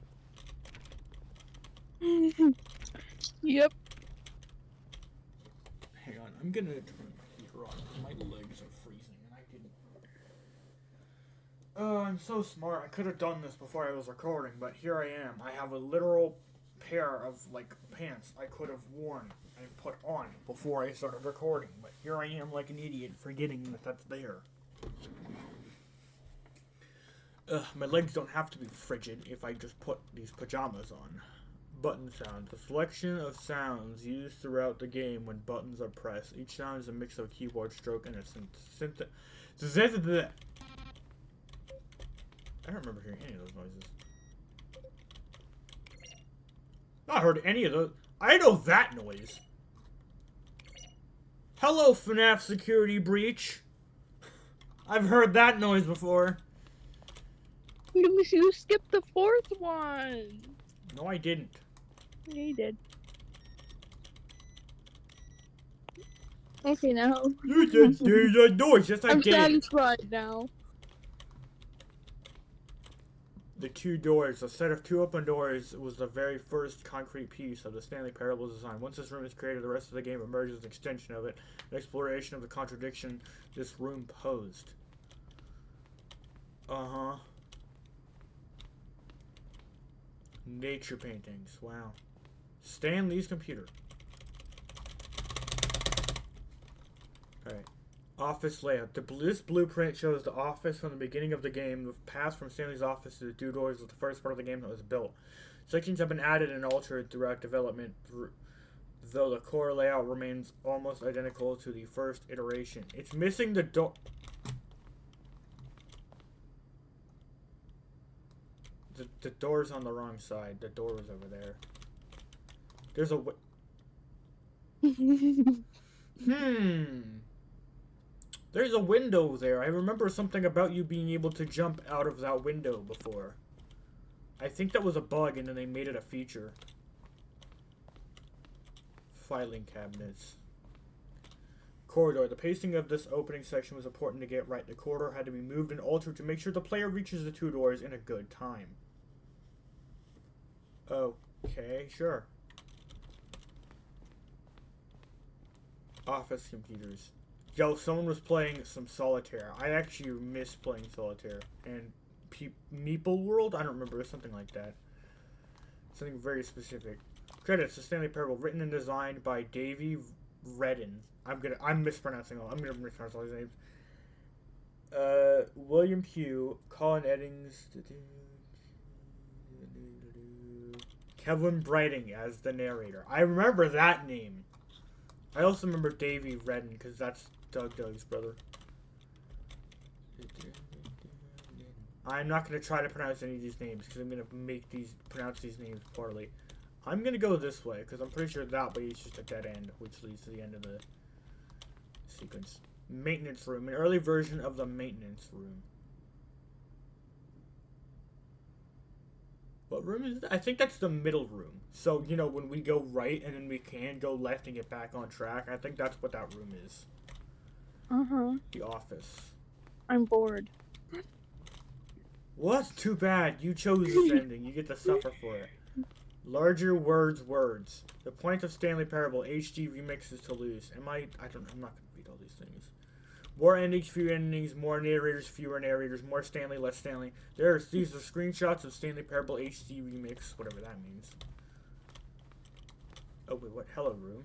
Yep. Hang on, I'm gonna turn the heater on because my legs are freezing and I didn't. Oh, I'm so smart. I could have done this before I was recording, but here I am. I have a literal pair of, like, pants I could have worn and put on before I started recording, but here I am like an idiot forgetting that that's there. My legs don't have to be frigid if I just put these pajamas on. Button sounds. A selection of sounds used throughout the game when buttons are pressed. Each sound is a mix of a keyboard stroke and a synth. I don't remember hearing any of those noises. Not heard any of those. I know that noise. Hello, FNAF security breach. I've heard that noise before. You skipped the fourth one. No, I didn't. Yeah, you did. Okay, now. There's a noise. Yes, I I'm did. satisfied now. The two doors. A set of two open doors was the very first concrete piece of the Stanley Parable design. Once this room is created, the rest of the game emerges as an extension of it, an exploration of the contradiction this room posed. Uh-huh. Nature paintings. Wow. Stanley's computer. Alright. Office layout. This blueprint shows the office from the beginning of the game. The path from Stanley's office to the two doors was the first part of the game that was built. Sections have been added and altered throughout development, though the core layout remains almost identical to the first iteration. It's missing the door. The door's on the wrong side. The door was over there. There's a There's a window there. I remember something about you being able to jump out of that window before. I think that was a bug and then they made it a feature. Filing cabinets. Corridor. The pacing of this opening section was important to get right. The corridor had to be moved and altered to make sure the player reaches the two doors in a good time. Okay, sure. Office computers. Yo, someone was playing some solitaire. I actually miss playing solitaire. And Meeple World? I don't remember. Something like that. Something very specific. Credits to Stanley Parable. Written and designed by Davey Redden. I'm mispronouncing all. I'm gonna mispronounce all these names. William Pugh. Colin Eddings. Kevin Brighting as the narrator. I remember that name. I also remember Davey Redden because that's Doug's brother. I'm not going to try to pronounce any of these names because I'm going to pronounce these names poorly. I'm going to go this way because I'm pretty sure that way is just a dead end, which leads to the end of the sequence. Maintenance room. An early version of the maintenance room. What room is that? I think that's the middle room. So, you know, when we go right and then we can go left and get back on track, I think that's what that room is. Uh-huh. The office. I'm bored. Well, that's too bad. You chose this ending. You get to suffer for it. Larger words. The point of Stanley Parable. HD remixes to lose. I'm not going to read all these things. More endings, fewer endings, more narrators, fewer narrators, more Stanley, less Stanley. These are screenshots of Stanley Parable HD remix, whatever that means. Oh wait, what? Hello room.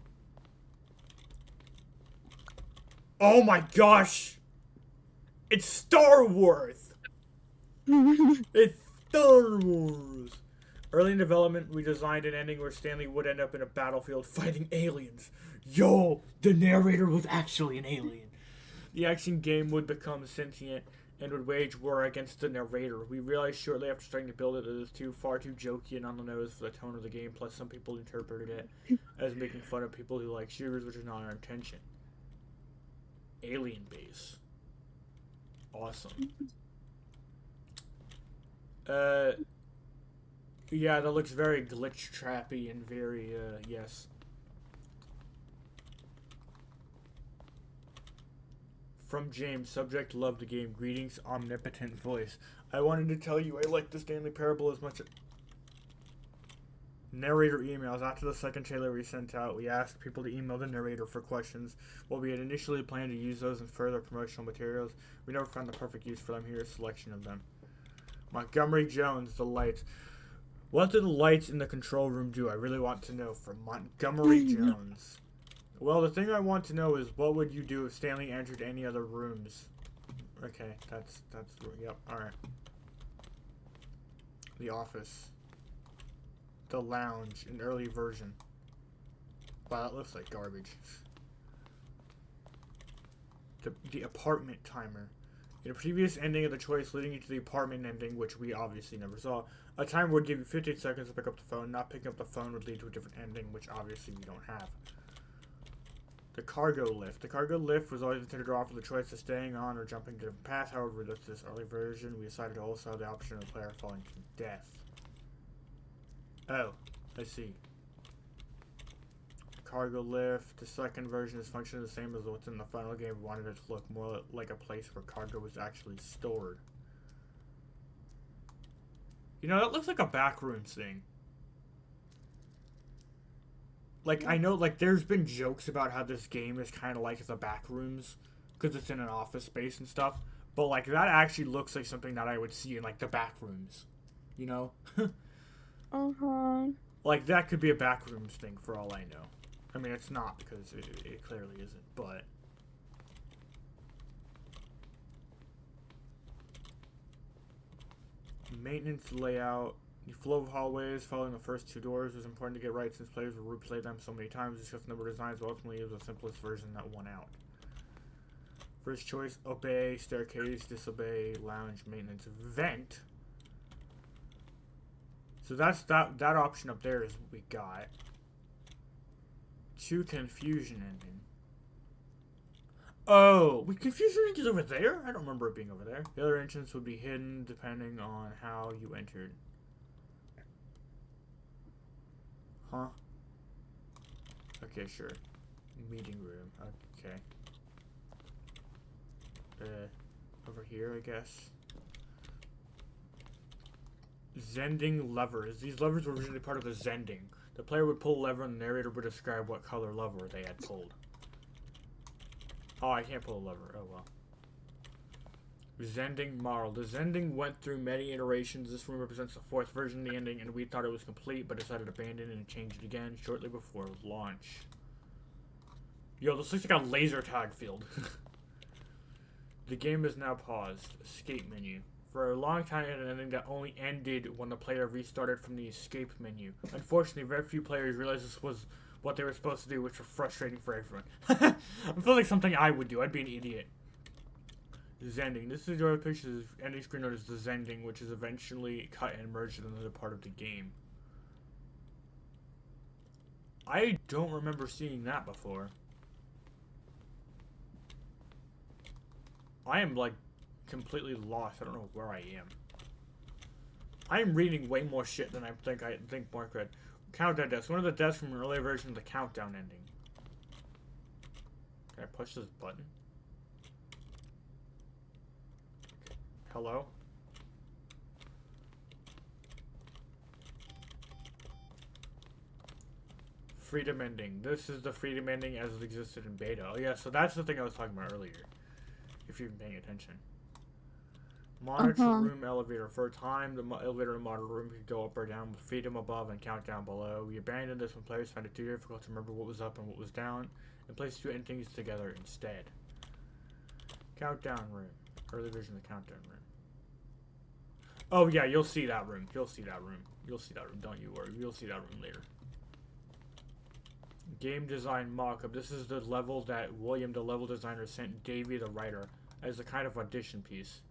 Oh my gosh! It's Star Wars! It's Star Wars! Early in development, we designed an ending where Stanley would end up in a battlefield fighting aliens. Yo! The narrator was actually an alien. The action game would become sentient and would wage war against the narrator. We realized shortly after starting to build it that it was far too jokey and on the nose for the tone of the game, plus some people interpreted it as making fun of people who like shooters, which is not our intention. Alien base. Awesome. Yeah, that looks very glitch trappy and very, yes. From James, subject, love the game. Greetings, omnipotent voice. I wanted to tell you I like the Stanley Parable as much. Narrator emails. After the second trailer we sent out, we asked people to email the narrator for questions. While we had initially planned to use those in further promotional materials, we never found the perfect use for them. Here's a selection of them. Montgomery Jones, the lights. What do the lights in the control room do? I really want to know. From Montgomery Jones. Well, the thing I want to know is what would you do if Stanley entered any other rooms? Okay, that's yep, alright. The office. The lounge, an early version. Wow, that looks like garbage. The apartment timer. In a previous ending of the choice leading you to the apartment ending, which we obviously never saw, a timer would give you 15 seconds to pick up the phone. Not picking up the phone would lead to a different ending, which obviously we don't have. The cargo lift. The cargo lift was always intended to offer the choice of staying on or jumping to a different path. However, with this early version, we decided to also have the option of the player falling to death. Oh, I see. Cargo lift. The second version is functioning the same as what's in the final game. We wanted it to look more like a place where cargo was actually stored. You know, that looks like a backrooms thing. Like, I know, like, there's been jokes about how this game is kind of like the backrooms, because it's in an office space and stuff, but, like, that actually looks like something that I would see in, like, the backrooms, you know? Uh-huh. Like, that could be a backrooms thing, for all I know. I mean, it's not, because it clearly isn't, but... Maintenance layout. The flow of hallways following the first two doors was important to get right since players will replay them so many times. Discuss the number of designs, but ultimately it was the simplest version that won out. First choice, obey, staircase, disobey, lounge, maintenance, vent. So that's that option up there is what we got. To confusion ending. Oh, confusion ending is over there? I don't remember it being over there. The other entrance would be hidden depending on how you entered. Huh? Okay, sure. Meeting room. Okay. Over here, I guess. Zending levers. These levers were originally part of the Zending. The player would pull a lever and the narrator would describe what color lever they had pulled. Oh, I can't pull a lever. Oh, well. Zending model. The Zending went through many iterations. This room represents the fourth version of the ending, and we thought it was complete, but decided to abandon it and change it again shortly before launch. Yo, this looks like a laser tag field. The game is now paused. Escape menu. For a long time, it had an ending that only ended when the player restarted from the escape menu. Unfortunately, very few players realized this was what they were supposed to do, which was frustrating for everyone. I feel like something I would do. I'd be an idiot. Zending. This is your picture of the ending screen known as the Zending, which is eventually cut and merged in another part of the game. I don't remember seeing that before. I am like completely lost. I don't know where I am. I am reading way more shit than I think Mark read. Countdown desk. One of the desks from an earlier version of the countdown ending. Can I push this button? Hello? Freedom ending. This is the freedom ending as it existed in beta. Oh yeah, so that's the thing I was talking about earlier. If you've been paying attention. Monitor room elevator. For a time, the elevator in the monitor room could go up or down with freedom above and countdown below. We abandoned this when players found it too difficult to remember what was up and what was down, and placed two things together instead. Countdown room. Early version of the countdown room. Oh yeah, you'll see that room. You'll see that room. You'll see that room. Don't you worry. You'll see that room later. Game design mock-up. This is the level that William, the level designer, sent Davey, the writer, as a kind of audition piece.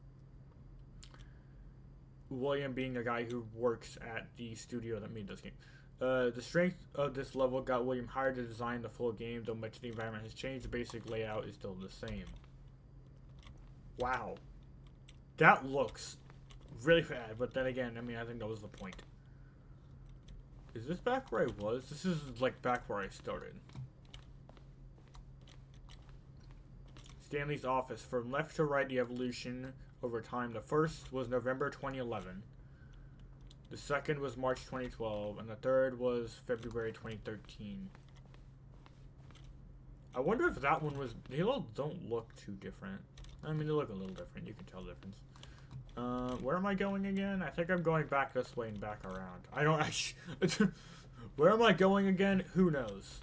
William being the guy who works at the studio that made this game. The strength of this level got William hired to design the full game, though much of the environment has changed. The basic layout is still the same. Wow. That looks really bad, but then again, I mean, I think that was the point. Is this back where I was? This is like back where I started. Stanley's office. From left to right, the evolution over time. The first was November 2011. The second was March 2012. And the third was February 2013. I wonder if that one was... They all don't look too different. I mean, they look a little different. You can tell the difference. Where am I going again? I think I'm going back this way and back around. I don't actually... Where am I going again? Who knows?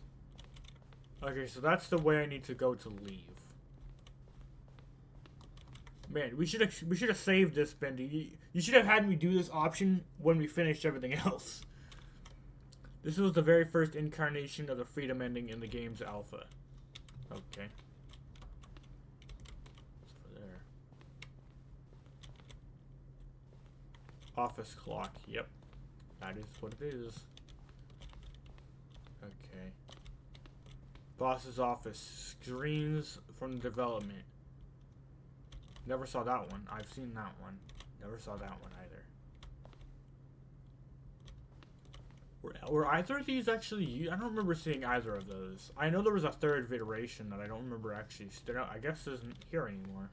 Okay, so that's the way I need to go to leave. Man, we should have saved this, Bendy. You should have had me do this option when we finished everything else. This was the very first incarnation of the freedom ending in the game's alpha. Okay. Office clock. Yep. That is what it is. Okay. Boss's office. Screens from development. Never saw that one. I've seen that one. Never saw that one either. Were either of these actually used? I don't remember seeing either of those. I know there was a third iteration that I don't remember actually stood out. I guess it isn't here anymore.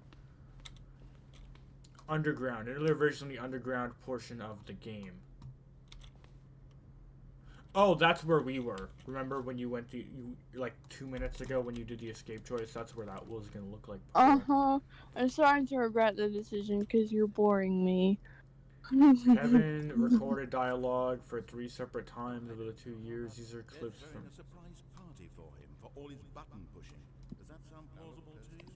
Underground. An earlier version of the underground portion of the game. Oh, that's where we were. Remember when you went to, like 2 minutes ago when you did the escape choice? That's where that was going to look like before. I'm starting to regret the decision because you're boring me. Kevin recorded dialogue for 3 separate times over the 2 years. These are clips from... a surprise party for him for all his button pushing. Does that sound plausible to you?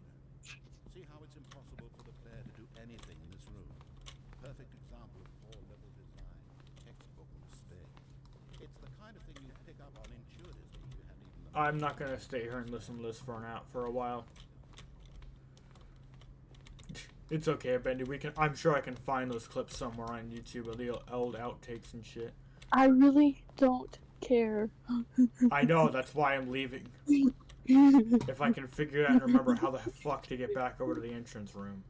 See how it's impossible for the player to do anything in this room. Perfect example of poor level design. Textbook mistake. It's the kind of thing you pick up on intuitively. You haven't even... I'm not going to stay here and listen to this for a while. It's okay, Bendy. I'm sure I can find those clips somewhere on YouTube of the old outtakes and shit. I really don't care. I know, that's why I'm leaving. If I can figure it out and remember how the fuck to get back over to the entrance room.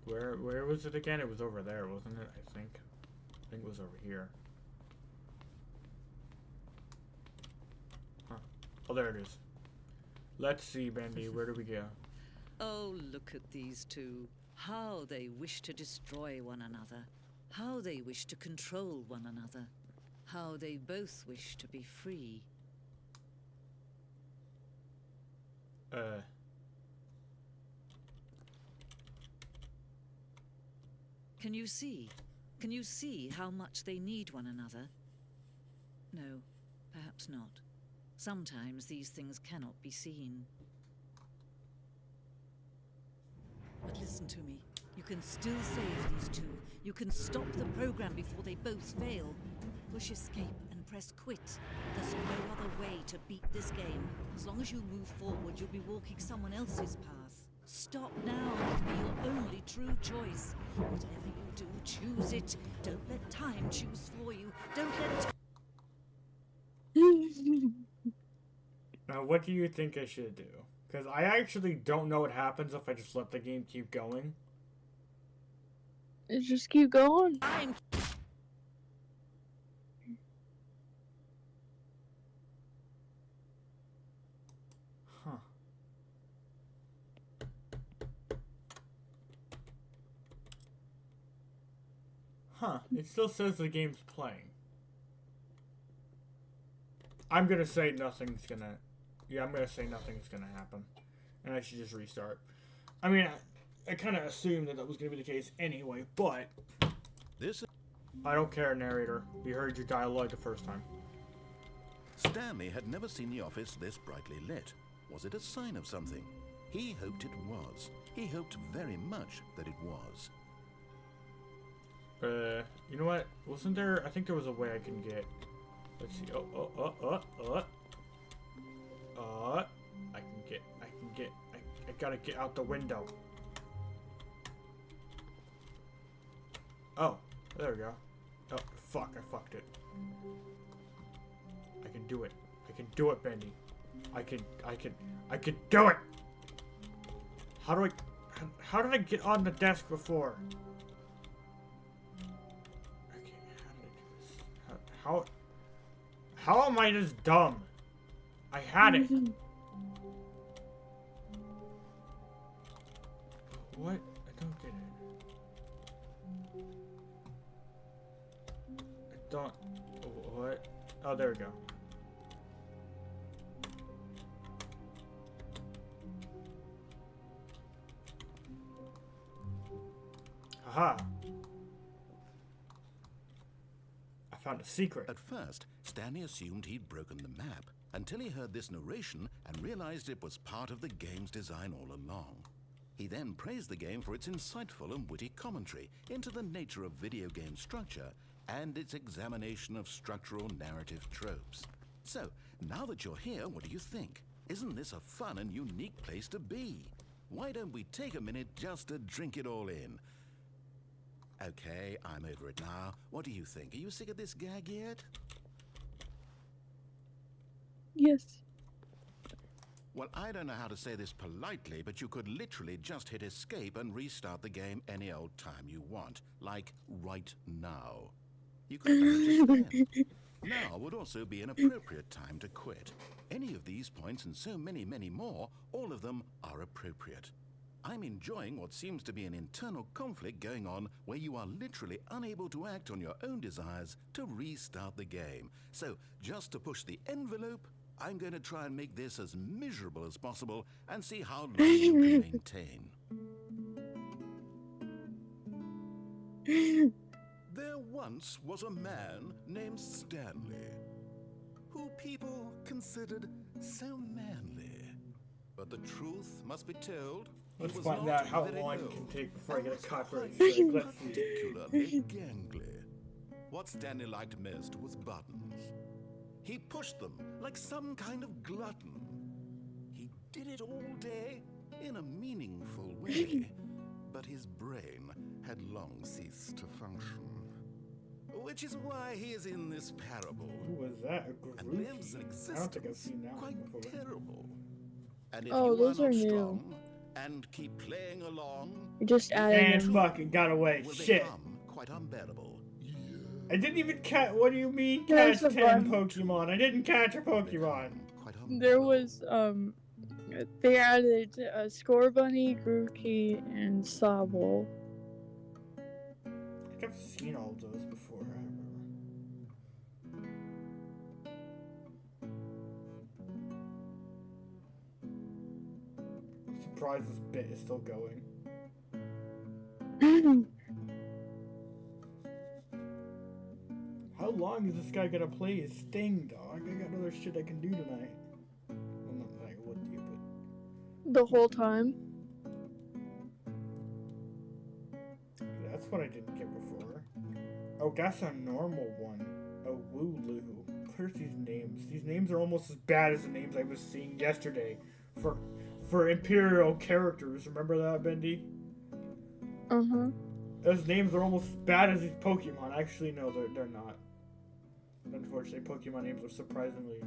Where was it again? It was over there, wasn't it? I think it was over here. Huh. Oh, there it is. Let's see, Bendy. Where do we go? Oh, look at these two. How they wish to destroy one another. How they wish to control one another. How they both wish to be free. Can you see? Can you see how much they need one another? No, perhaps not. Sometimes these things cannot be seen. But listen to me. You can still save these two. You can stop the program before they both fail. Push escape and press quit. There's no other way to beat this game. As long as you move forward, you'll be walking someone else's path. Stop now and be your only true choice. Whatever you do, choose it. Don't let time choose for you. Don't let... Now, what do you think I should do? Because I actually don't know what happens if I just let the game keep going. Just keep going. Time. Huh. Huh. It still says the game's playing. I'm gonna say nothing's gonna... Yeah, I'm gonna say nothing's gonna happen. And I should just restart. I mean, I kind of assumed that was gonna be the case anyway, but... This I don't care, narrator. We heard your dialogue the first time. Stanley had never seen the office this brightly lit. Was it a sign of something? He hoped it was. He hoped very much that it was. You know what? Wasn't there... I think there was a way I can get... Let's see. I gotta get out the window. Oh, there we go. Oh, fuck, I fucked it. I can do it. I can do it, Bendy. I can do it! How did I get on the desk before? Okay, how did I do this? How am I this dumb? I had it. What? I don't get it. I don't... What? Oh, there we go. Aha! I found a secret. At first, Stanley assumed he'd broken the map until he heard this narration and realized it was part of the game's design all along. He then praised the game for its insightful and witty commentary into the nature of video game structure and its examination of structural narrative tropes. So, now that you're here, what do you think? Isn't this a fun and unique place to be? Why don't we take a minute just to drink it all in? Okay, I'm over it now. What do you think? Are you sick of this gag yet? Yes. Well, I don't know how to say this politely, but you could literally just hit escape and restart the game any old time you want. Like, right now. You could have done it just then. Now would also be an appropriate time to quit. Any of these points and so many, many more, all of them are appropriate. I'm enjoying what seems to be an internal conflict going on where you are literally unable to act on your own desires to restart the game. So, just to push the envelope, I'm going to try and make this as miserable as possible and see how long you can maintain. There once was a man named Stanley, who people considered so manly. But the truth must be told. Let's find out how long it can take before I get a copyright strike. strike. Let's see. Particularly gangly. What Stanley liked most was buttons. He pushed them like some kind of glutton. He did it all day in a meaningful way, but his brain had long ceased to function. Which is why he is in this parable. Who was that? And lives an I don't think I've existence seen that one quite before. terrible. And if Oh, you those are are not new. strong and keep playing along, You're just adding And them. fucking got away. will Shit. become quite unbearable. I didn't even catch. What do you mean There's catch a 10 button. Pokemon? I didn't catch a Pokemon. Quite There unbearable. was, they added Score Bunny, Grookey, and Sobble. I think I've seen all of those before. I don't remember. I'm surprised this bit is still going. How long is this guy gonna play his thing, dog? I got other shit I can do tonight. Well, not that I would do, but The whole time. that's what I didn't get before. Oh, that's a normal one. A Wooloo. What are these names? These names are almost as bad as the names I was seeing yesterday for Imperial characters. Remember that, Bendy? Uh-huh. Those names are almost as bad as these Pokemon. Actually, no, they're not. Unfortunately, Pokemon names are surprisingly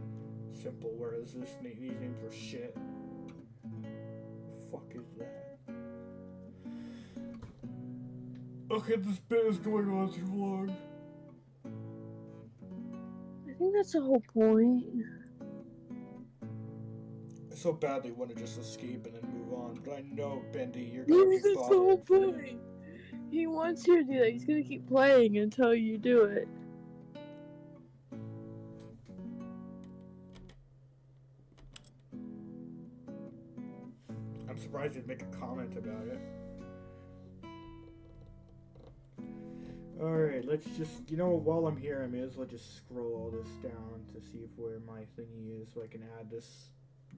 simple, whereas these names are shit. Fuck is that? Okay, this bit is going on too long. I think that's the whole point. I so badly want to just escape and then move on, but I know, Bendy, you're gonna be That's the whole bothering for me. point. He wants you to do that. He's gonna keep playing until you do it. I'm surprised you'd make a comment about it. Alright, let's just, while I'm here, I may as well just scroll all this down to see where my thingy is so I can add this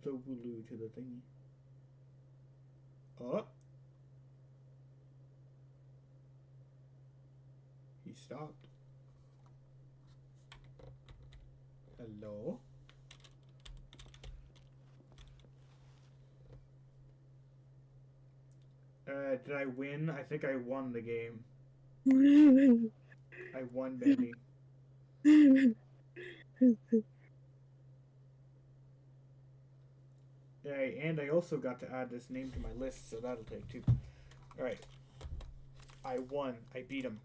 Zogulu to the thingy. Oh. He stopped. Hello? Did I win? I think I won the game. I won, Bendy. Yeah, and I also got to add this name to my list, so that'll take two. Alright. I won. I beat him.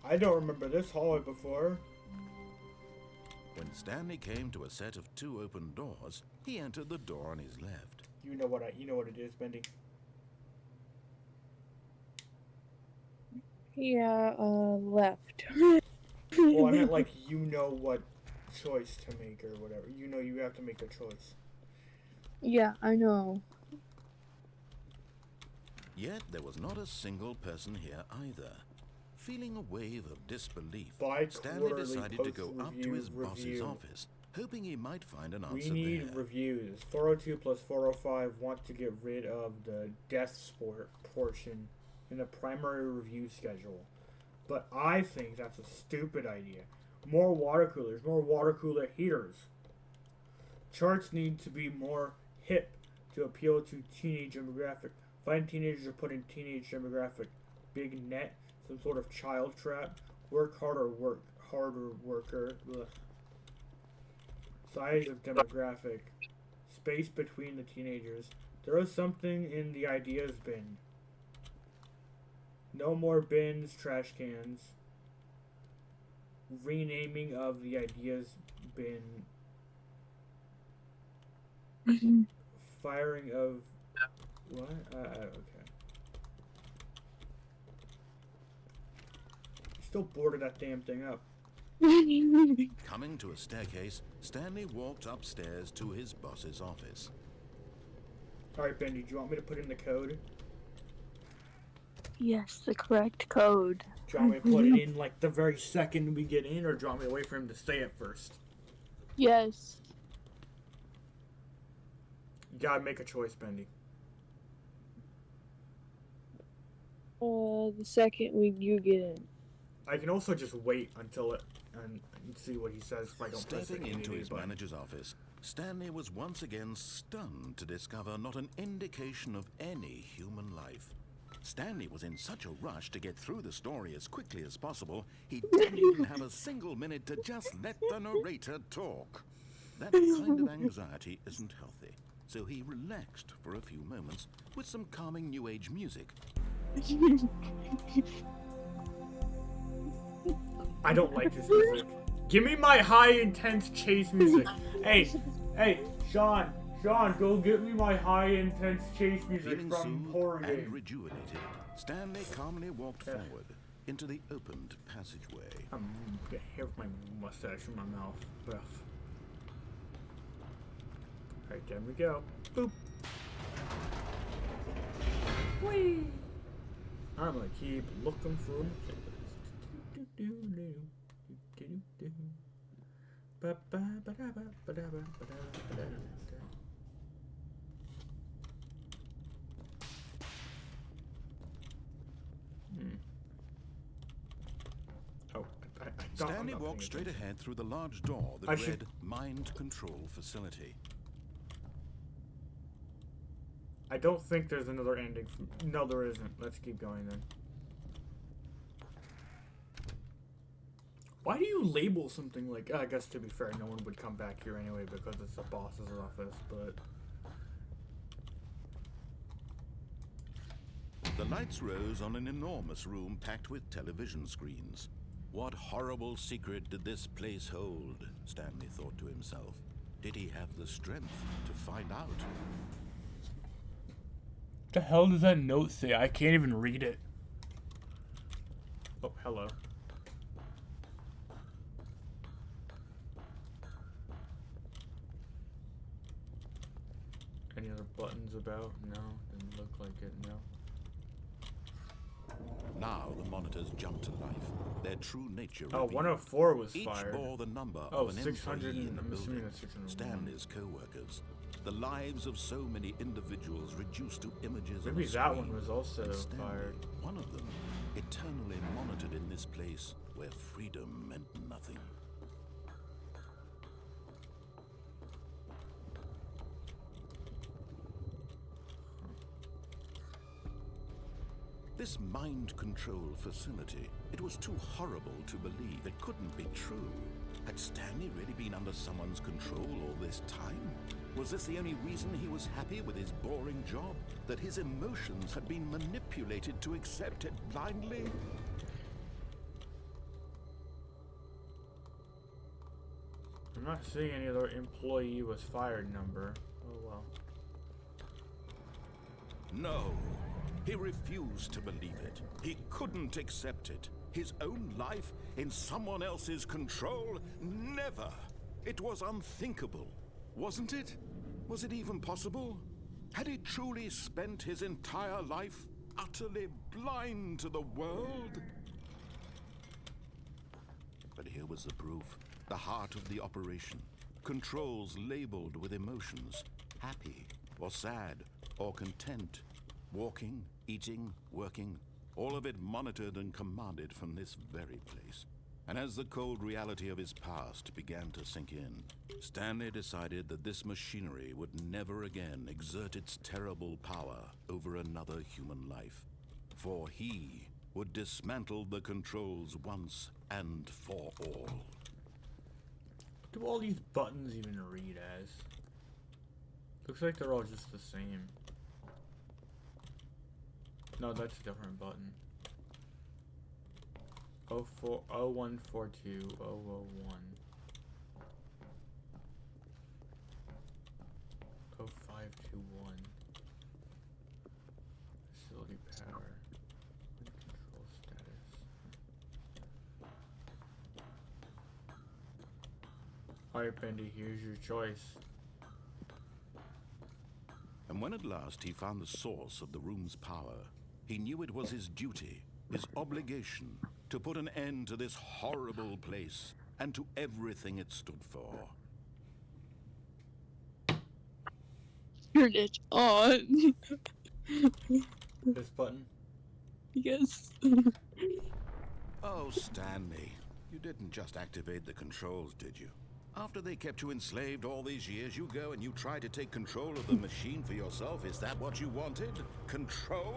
I don't remember this hallway before. When Stanley came to a set of 2 open doors, he entered the door on his left. You know what it is, Bendy. Yeah, left. Well, I meant like you know what choice to make or whatever. You know you have to make a choice. Yeah, I know. Yet there was not a single person here either. Feeling a wave of disbelief, Stanley decided to go up to his boss's office, hoping he might find an answer there. We need reviews. 402 plus 405 want to get rid of the death sport portion in the primary review schedule. But I think that's a stupid idea. More water coolers, more water cooler heaters. Charts need to be more hip to appeal to teenage demographic. Find teenagers are put in teenage demographic. Big net, some sort of child trap. Work harder, worker. Ugh. Size of demographic. Space between the teenagers. There is something in the ideas bin. No more bins, trash cans. Renaming of the ideas bin. Firing of... What? Okay. Still boarded that damn thing up. Coming to a staircase, Stanley walked upstairs to his boss's office. Alright, Bendy, do you want me to put in the code? Yes, the correct code. Do you want me to put it in like the very second we get in, or do you want me to wait for him to say it first? Yes. You gotta make a choice, Bendy. The second you get in. I can also just wait until it and see what he says if I don't press the Stepping into his button. manager's office, Stanley was once again stunned to discover not an indication of any human life. Stanley was in such a rush to get through the story as quickly as possible, he didn't even have a single minute to just let the narrator talk. That kind of anxiety isn't healthy, so he relaxed for a few moments with some calming New Age music. I don't like this music. Give me my high intense chase music. Hey, Sean, go get me my high intense chase music Feeling from soothed horror and game. rejuvenated, Stanley calmly walked forward into the opened passageway. I'm gonna have my mustache in my mouth. Ugh. Alright, there we go. Boop. Whee! I'm gonna keep looking for Stop. I'm Stanley not walked paying straight attention. ahead through the large door that I read should- Mind Control Facility. I don't think there's another ending. No, there isn't. Let's keep going then. Why do you label something like... I guess to be fair, no one would come back here anyway because it's the boss's office, but... The lights rose on an enormous room packed with television screens. What horrible secret did this place hold? Stanley thought to himself. Did he have the strength to find out? The hell does that note say? I can't even read it. Oh, hello. Any other buttons about? No, didn't look like it, no. Now the monitors jumped to life. Their true nature Oh, revealed. 104 was Each fired. bore the number Oh, of an 600 employee in the I'm assuming building. that's 601. Stanley's co-workers. The lives of so many individuals reduced to images Maybe on a that screen. one was also And Stanley, fired. one of them, eternally monitored in this place where freedom meant nothing. This mind control facility, it was too horrible to believe. It couldn't be true. Had Stanley really been under someone's control all this time? Was this the only reason he was happy with his boring job? That his emotions had been manipulated to accept it blindly? I'm not seeing any other employee was fired number. Oh well. No. He refused to believe it. He couldn't accept it. His own life in someone else's control? Never. It was unthinkable, wasn't it? Was it even possible? Had he truly spent his entire life utterly blind to the world? But here was the proof. The heart of the operation. Controls labeled with emotions. Happy, or sad, or content. Walking, eating, working, all of it monitored and commanded from this very place. And as the cold reality of his past began to sink in, Stanley decided that this machinery would never again exert its terrible power over another human life. For he would dismantle the controls once and for all. What do all these buttons even read as? Looks like they're all just the same. No, that's a different button. 0142 001 0521 Facility power. Control status. Alright, Bendy, here's your choice. And when at last he found the source of the room's power, he knew it was his duty, his obligation, to put an end to this horrible place and to everything it stood for. Turn it on. This button? Yes. Oh, Stanley, you didn't just activate the controls, did you? After they kept you enslaved all these years, you go and you try to take control of the machine for yourself? Is that what you wanted? Control?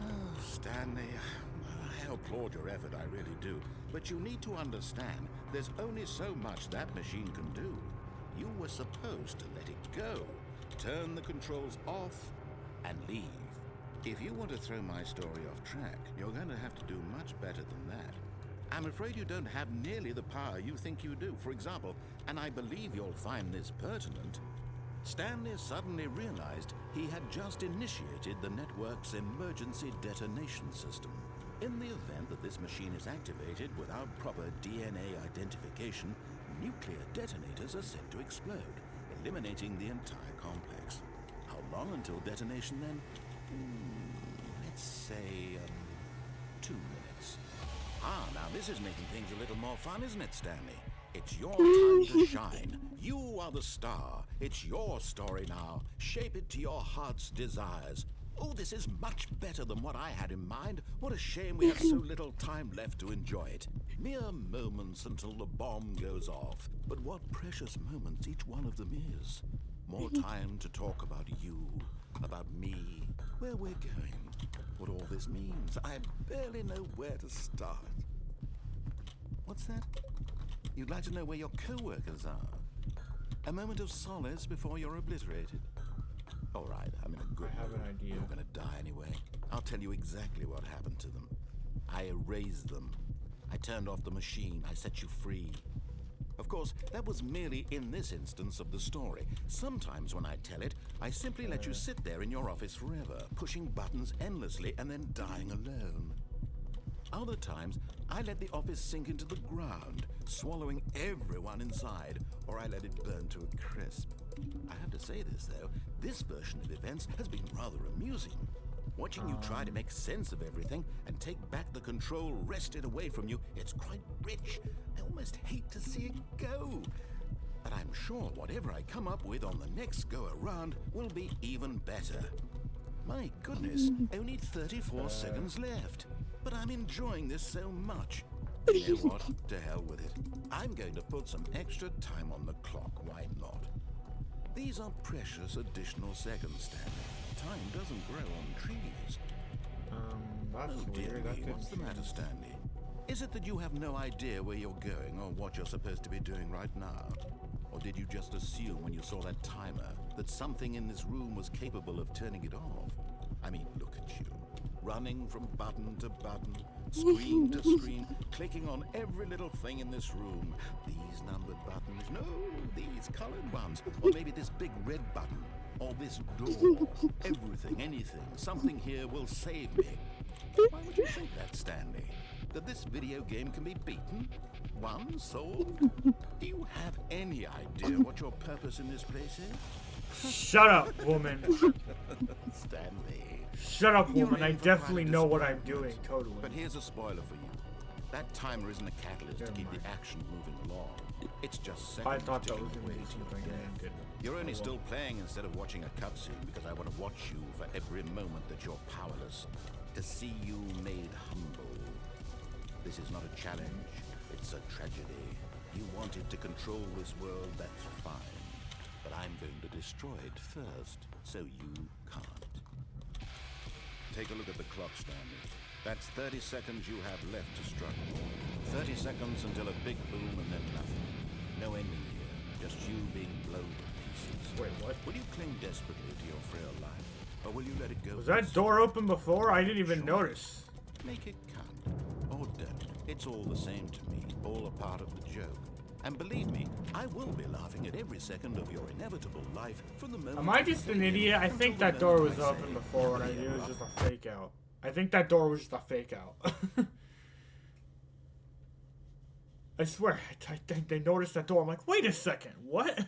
Oh, Stanley, I applaud your effort, I really do. But you need to understand, there's only so much that machine can do. You were supposed to let it go, turn the controls off, and leave. If you want to throw my story off track, you're going to have to do much better than that. I'm afraid you don't have nearly the power you think you do. For example, and I believe you'll find this pertinent, Stanley suddenly realized he had just initiated the network's emergency detonation system. In the event that this machine is activated without proper DNA identification, nuclear detonators are set to explode, eliminating the entire complex. How long until detonation then? Let's say 2 minutes. Ah, now this is making things a little more fun, isn't it, Stanley? It's your time to shine. You are the star. It's your story now. Shape it to your heart's desires. Oh, this is much better than what I had in mind. What a shame we have so little time left to enjoy it. Mere moments until the bomb goes off. But what precious moments each one of them is. More time to talk about you, about me, where we're going, what all this means. I barely know where to start. What's that? You'd like to know where your co-workers are? A moment of solace before you're obliterated. All right, I'm in a good I have an mood. idea. You're gonna die anyway. I'll tell you exactly what happened to them. I erased them. I turned off the machine. I set you free. Of course, that was merely in this instance of the story. Sometimes when I tell it, I simply let you sit there in your office forever, pushing buttons endlessly and then dying alone. Other times, I let the office sink into the ground, swallowing everyone inside, or I let it burn to a crisp. I have to say this, though, this version of events has been rather amusing. Watching you try to make sense of everything and take back the control wrested away from you, it's quite rich. I almost hate to see it go. But I'm sure whatever I come up with on the next go-around will be even better. My goodness, only 34 seconds left. But I'm enjoying this so much. You know what? To hell with it. I'm going to put some extra time on the clock, why not? These are precious additional seconds, Stanley. Time doesn't grow on trees. That's Oh dear weird. me, That what's the didn't matter, change. Stanley? Is it that you have no idea where you're going or what you're supposed to be doing right now? Or did you just assume when you saw that timer that something in this room was capable of turning it off? I mean, look at you. Running from button to button, screen to screen, clicking on every little thing in this room. These numbered buttons, no, these colored ones. Or maybe this big red button. Or this door. Everything, anything, something here will save me. Why would you think that, Stanley? That this video game can be beaten? Won? Solved? Do you have any idea what your purpose in this place is? Shut up, woman. Stanley. Shut up, You're woman. I in for definitely quite a know what I'm disappointment. doing, totally. But here's a spoiler for you. That timer isn't a catalyst to Never keep mind. the action moving along. It's just seconds I thought that ticking was going away to be to something your I death. did. You're only Oh, well. still playing instead of watching a cutscene because I want to watch you for every moment that you're powerless. To see you made humble. This is not a challenge. It's a tragedy. You wanted to control this world, that's fine. But I'm going to destroy it first, so you can't. Take a look at the clock, Stanley. That's 30 seconds you have left to struggle. 30 seconds until a big boom and then nothing. No ending here, just you being blown to pieces. Wait, what? Will you cling desperately to your frail life, or will you let it go? Was that door open before? I didn't even notice. Make it count, or don't. It's all the same to me, all a part of the joke. And believe me, I will be laughing at every second of your inevitable life from the moment. Am I just an idiot? I think that door was open before and I knew it was just a fake out. I think that door was just a fake out. I swear, I think they noticed that door. I'm like, wait a second, what?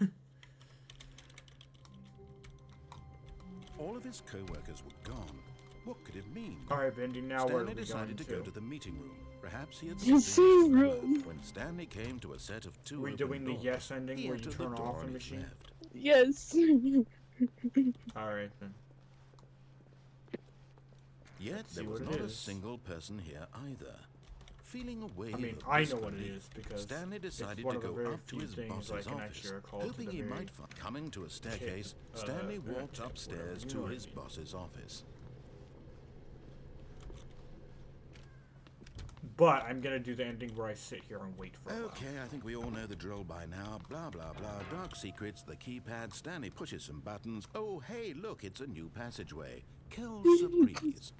All of his co-workers were gone. What could it mean? Alright, Bendy, now where are Stanley we going decided to go to? to the meeting room. Perhaps he had The something to room. learn. When Stanley came to a set of two Are we open doing the doors, yes ending he where you entered turn door off the on his machine? left. Yes. Alright then. Yet Let's there see was what not it a is. single person here either. Feeling a wave I mean, of I know what it disbelief, is because Stanley decided it's one to of the go very up to few his things boss's I can office, actually recall to hoping the he very might find. Coming to a staircase, uh, Stanley very walked tip, upstairs whatever, you know to what I his mean. boss's office. But I'm gonna do the ending where I sit here and wait for a while. Okay, I think we all know the drill by now. Blah, blah, blah. Dark secrets, the keypad. Stanley pushes some buttons. Oh, hey, look, it's a new passageway. Kel's a breeze.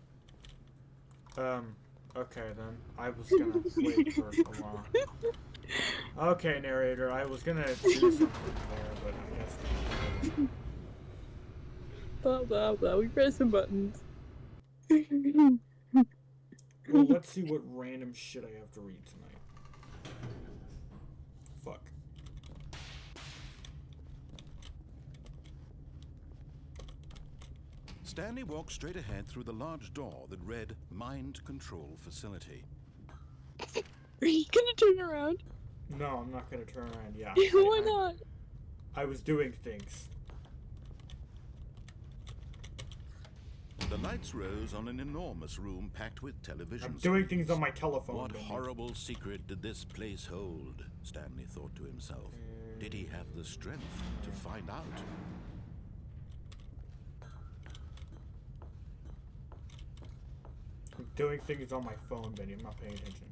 Okay then. I was gonna wait for a while. Okay, narrator, I was gonna do something there, but I guess not. Blah blah blah. We press some buttons. Well, let's see what random shit I have to read tonight. Fuck. Stanley walked straight ahead through the large door that read Mind Control Facility. Are you gonna turn around? No, I'm not gonna turn around. Yeah. Why not? I was doing things. The lights rose on an enormous room packed with television I'm doing screens. things on my telephone. What Bendy. horrible secret did this place hold? Stanley thought to himself. Did he have the strength to find out? I'm doing things on my phone, Bendy. I'm not paying attention.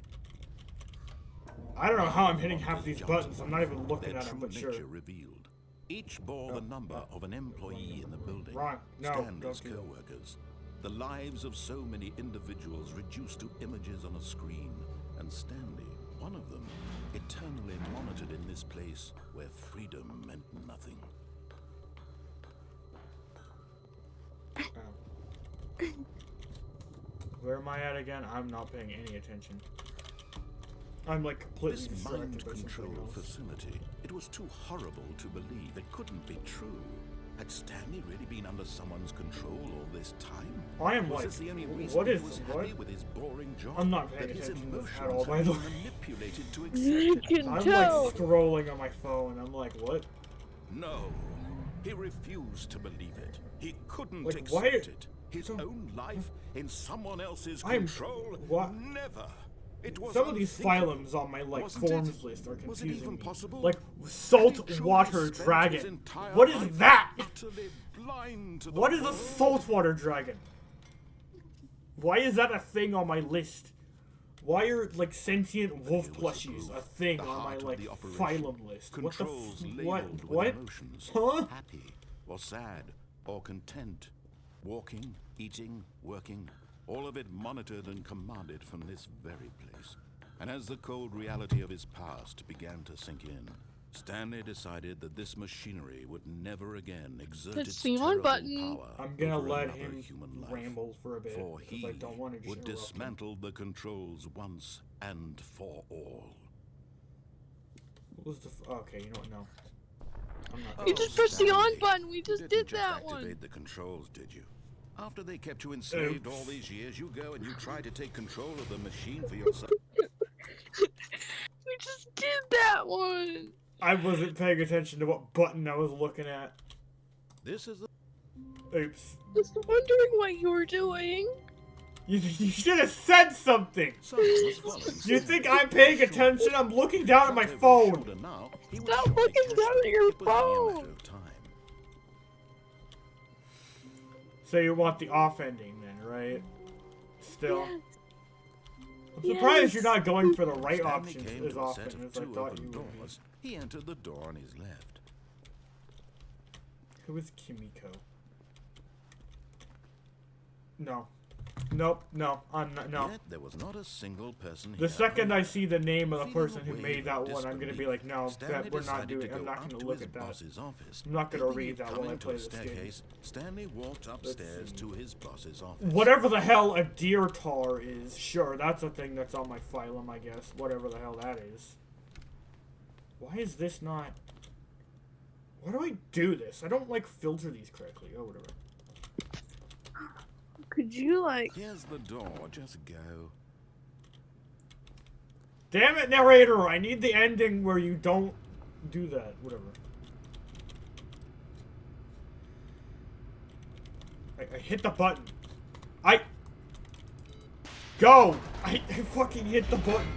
I don't know how I'm hitting half these buttons. I'm not even looking Their at them, true but sure. nature revealed. Each bore the number of an employee in the building. Ron, no, Stanley's don't do that. co-workers. The lives of so many individuals reduced to images on a screen. And Stanley, one of them, eternally monitored in this place where freedom meant nothing. Where am I at again? I'm not paying any attention. I'm like completely This distracted mind by control something else. facility, it was too horrible to believe. It couldn't be true. Had Stanley really been under someone's control all this time? I am Was like, this the only reason what he is was what? happy with his boring job? I'm not paying That his attention to this at emotions all, by had the been way. manipulated to I accept it. can I'm tell. like scrolling on my phone. I'm like, what? No, he refused to believe it. He couldn't Like, accept why- it. His so- own life in someone else's I'm- control? what? Never. It was Some of these unthinkable. phylums on my like Wasn't it? forms list are Was it confusing even me. possible? Like Had he saltwater truly spent his dragon. entire What is life that? utterly blind to the What is a world? saltwater dragon? Why is that a thing on my list? Why are like sentient wolf It was plushies proof, a thing the on my heart of like the operation. phylum list? What the Controls what? labeled with What? emotions. Huh? Happy or sad or content. Walking, eating, working. All of it monitored and commanded from this very place. And as the cold reality of his past began to sink in, Stanley decided that this machinery would never again exert Hit its C1 terrible button. power I'm gonna over let another him human life. ramble for a bit For because he I don't want to just would interrupt him. dismantle the controls once and for all. What was the? Okay, you know what? No, I'm not. You Oh, just pressed the on Stanley, button. We you just didn't did just that activate one. the controls, did you? After they kept you enslaved Oops. all these years, you go and you try to take control of the machine for yourself. We just did that one. I wasn't paying attention to what button I was looking at. This is the Oops. Just wondering what you were doing. You should have said something. someone was following You Stanley. think I'm paying attention? I'm looking down at my Over his phone. shoulder now, he would Stop surely looking catch down them. at your It was only a phone. matter of time. So you want the off ending then, right? Still. Yes. I'm surprised Yes. you're not going for the right Stanley options came as to a set often of as I two thought open you would be. doors. He entered the door on his left. Who is Kimiko? No. Nope, no, I'm not, no. Yet there was not a single person The here second I alive. see the name of the Feeling person a who wave made of that one, I'm gonna be like, no, Stanley that we're not decided doing. to I'm go not up gonna to look his at that. boss's office. I'm not gonna Thinking read he'd that come while I into play a this game. staircase, Stanley walked upstairs see. to his boss's office. Whatever the hell a deer tar is, sure, that's a thing that's on my phylum, I guess. Whatever the hell that is. Why is this not... Why do I do this? I don't, like, filter these correctly. Oh, whatever. Could you like? Here's the door, just go. Damn it, narrator! I need the ending where you don't do that. Whatever. I hit the button. Go! I fucking hit the button.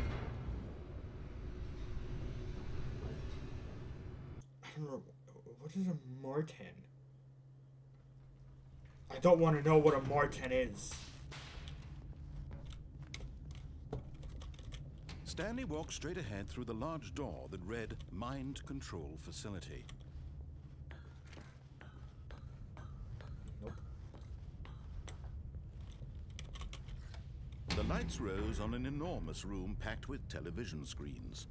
I don't know. What is a Marten? I don't want to know what a Marten is. Stanley walked straight ahead through the large door that read Mind Control Facility. Nope. The lights rose on an enormous room packed with television screens.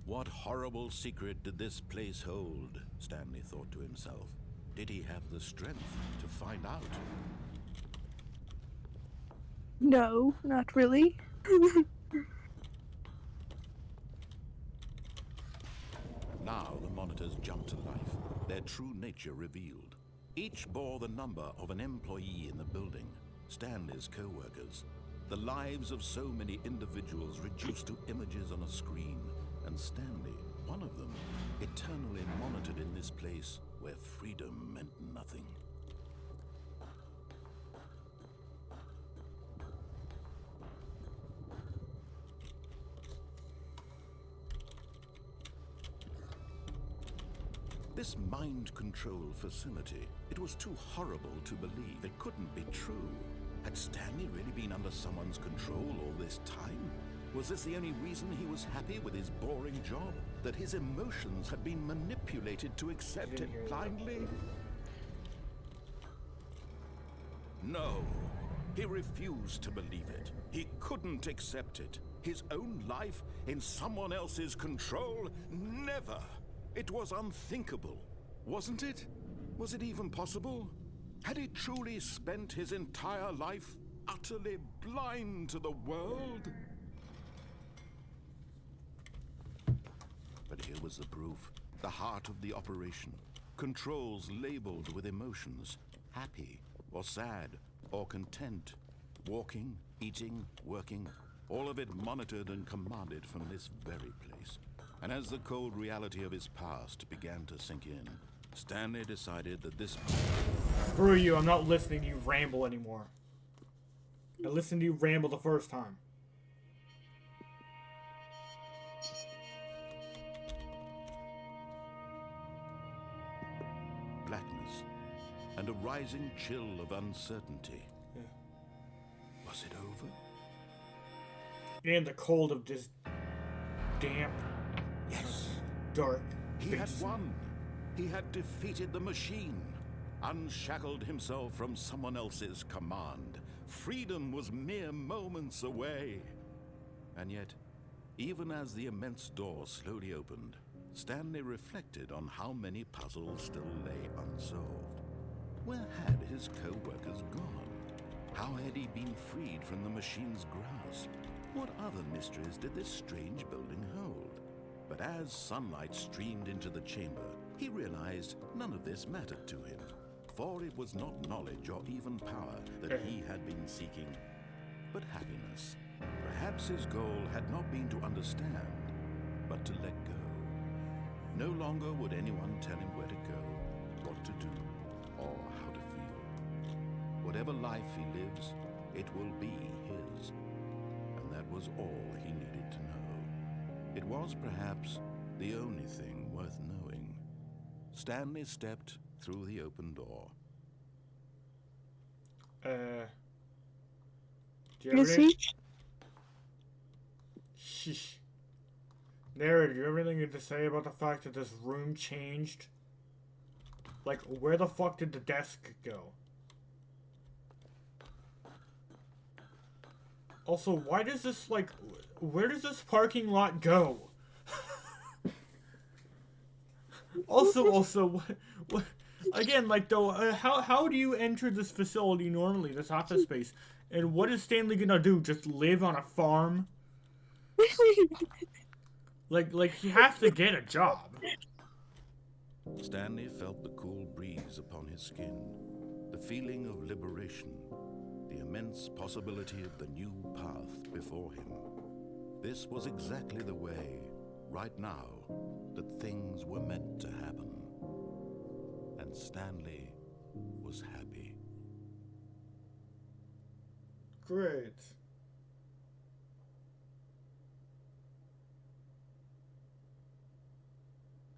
What horrible secret did this place hold? Stanley thought to himself. Did he have the strength to find out? No, not really. Now the monitors jumped to life, their true nature revealed. Each bore the number of an employee in the building, Stanley's co-workers. The lives of so many individuals reduced to images on a screen, and Stanley, one of them, eternally monitored in this place where freedom meant nothing. This mind control facility, it was too horrible to believe. It couldn't be true. Had Stanley really been under someone's control all this time? Was this the only reason he was happy with his boring job? That his emotions had been manipulated to accept it blindly? No, he refused to believe it. He couldn't accept it. His own life in someone else's control? Never! It was unthinkable, wasn't it? Was it even possible? Had he truly spent his entire life utterly blind to the world? But here was the proof. The heart of the operation. Controls labeled with emotions. Happy, or sad, or content. Walking, eating, working. All of it monitored and commanded from this very place. And as the cold reality of his past began to sink in, Stanley decided that this... Screw you, I'm not listening to you ramble anymore. I listened to you ramble the first time. Blackness and a rising chill of uncertainty. Yeah. Was it over? And the cold of this damp, Yes. dark He had space. won. He had defeated the machine, unshackled himself from someone else's command. Freedom was mere moments away. And yet, even as the immense door slowly opened, Stanley reflected on how many puzzles still lay unsolved. Where had his co-workers gone? How had he been freed from the machine's grasp? What other mysteries did this strange building hold? But as sunlight streamed into the chamber, he realized none of this mattered to him. For it was not knowledge or even power that he had been seeking, but happiness. Perhaps his goal had not been to understand, but to let go. No longer would anyone tell him where to go, what to do, or how to feel. Whatever life he lives, it will be his. And that was all he needed to know. It was perhaps the only thing worth knowing. Stanley stepped through the open door. Do you have Is any... he? Sheesh. Nara, do you have anything to say about the fact that this room changed? Like, where the fuck did the desk go? Also, why does this, like, where does this parking lot go? also, what, again, like, though, how do you enter this facility normally, this office space? And what is Stanley gonna do? Just live on a farm? Like he has to get a job. Stanley felt the cool breeze upon his skin, the feeling of liberation, the immense possibility of the new path before him. This was exactly the way, right now, that things were meant to happen. And Stanley was happy. Great.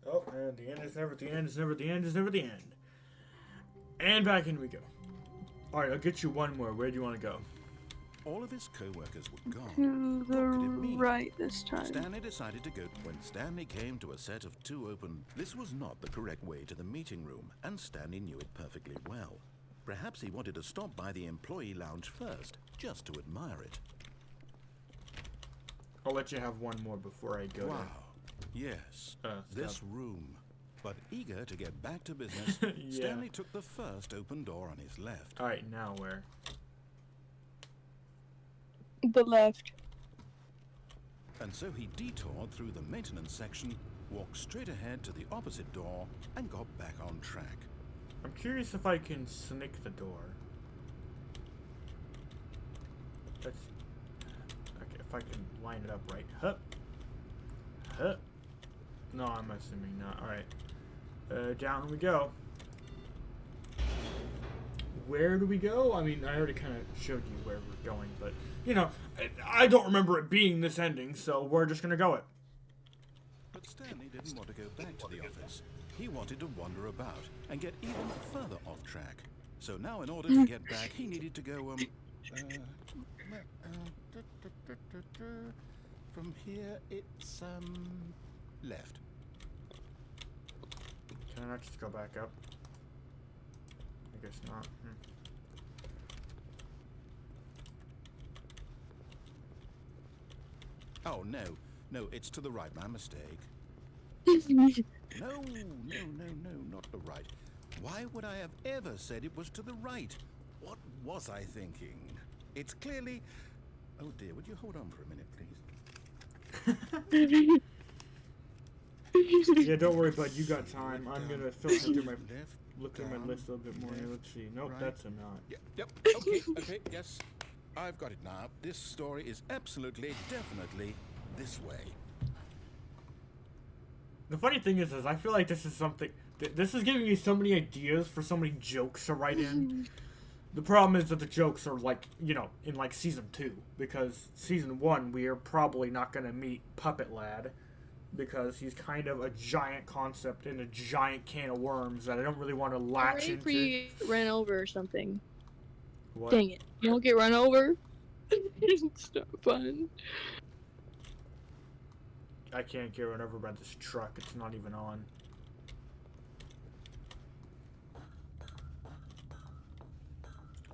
Oh, and the end is never the end, is never the end, is never the end. And back in we go. Alright, I'll get you one more. Where do you want to go? All of his co-workers were gone. To What could it the mean? right this time. Stanley decided to go. When Stanley came to a set of two open, this was not the correct way to the meeting room, and Stanley knew it perfectly well. Perhaps he wanted to stop by the employee lounge first, just to admire it. I'll let you have one more before I go. Wow. Yes, this room. But eager to get back to business, Yeah. Stanley took the first open door on his left. Alright, now where? The left. And so he detoured through the maintenance section, walked straight ahead to the opposite door, and got back on track. I'm curious if I can sneak the door. Let's... Okay, if I can line it up right. Hup. Hup. No, I'm assuming not. Alright. Down we go. Where do we go? I mean, I already kind of showed you where we're going, but, you know, I don't remember it being this ending, so we're just gonna go it. But Stanley didn't want to go back to the office. he wanted to wander about and get even further off track. So now in order to get back, he needed to go, from here, it's, left. Can I not just go back up? I guess not. Oh, no, it's to the right, my mistake. No, not the right. Why would I have ever said it was to the right? What was I thinking? It's clearly... Oh dear, would you hold on for a minute, please? Yeah, don't worry, bud. You got time. I'm gonna filter through my... Left, Look through my down, list a little bit more. Here. Let's see. Nope, right. that's a not. Yep, okay, yes. I've got it now. This story is absolutely, definitely this way. The funny thing is I feel like this is something... This is giving me so many ideas for so many jokes to write in. The problem is that the jokes are, like, you know, in, like, Season 2. Because Season 1, we are probably not going to meet Puppet Lad. Because he's kind of a giant concept in a giant can of worms that I don't really want to latch into. You ran over or something. What? Dang it. You don't get run over? It's not fun. I can't get run over by this truck. It's not even on.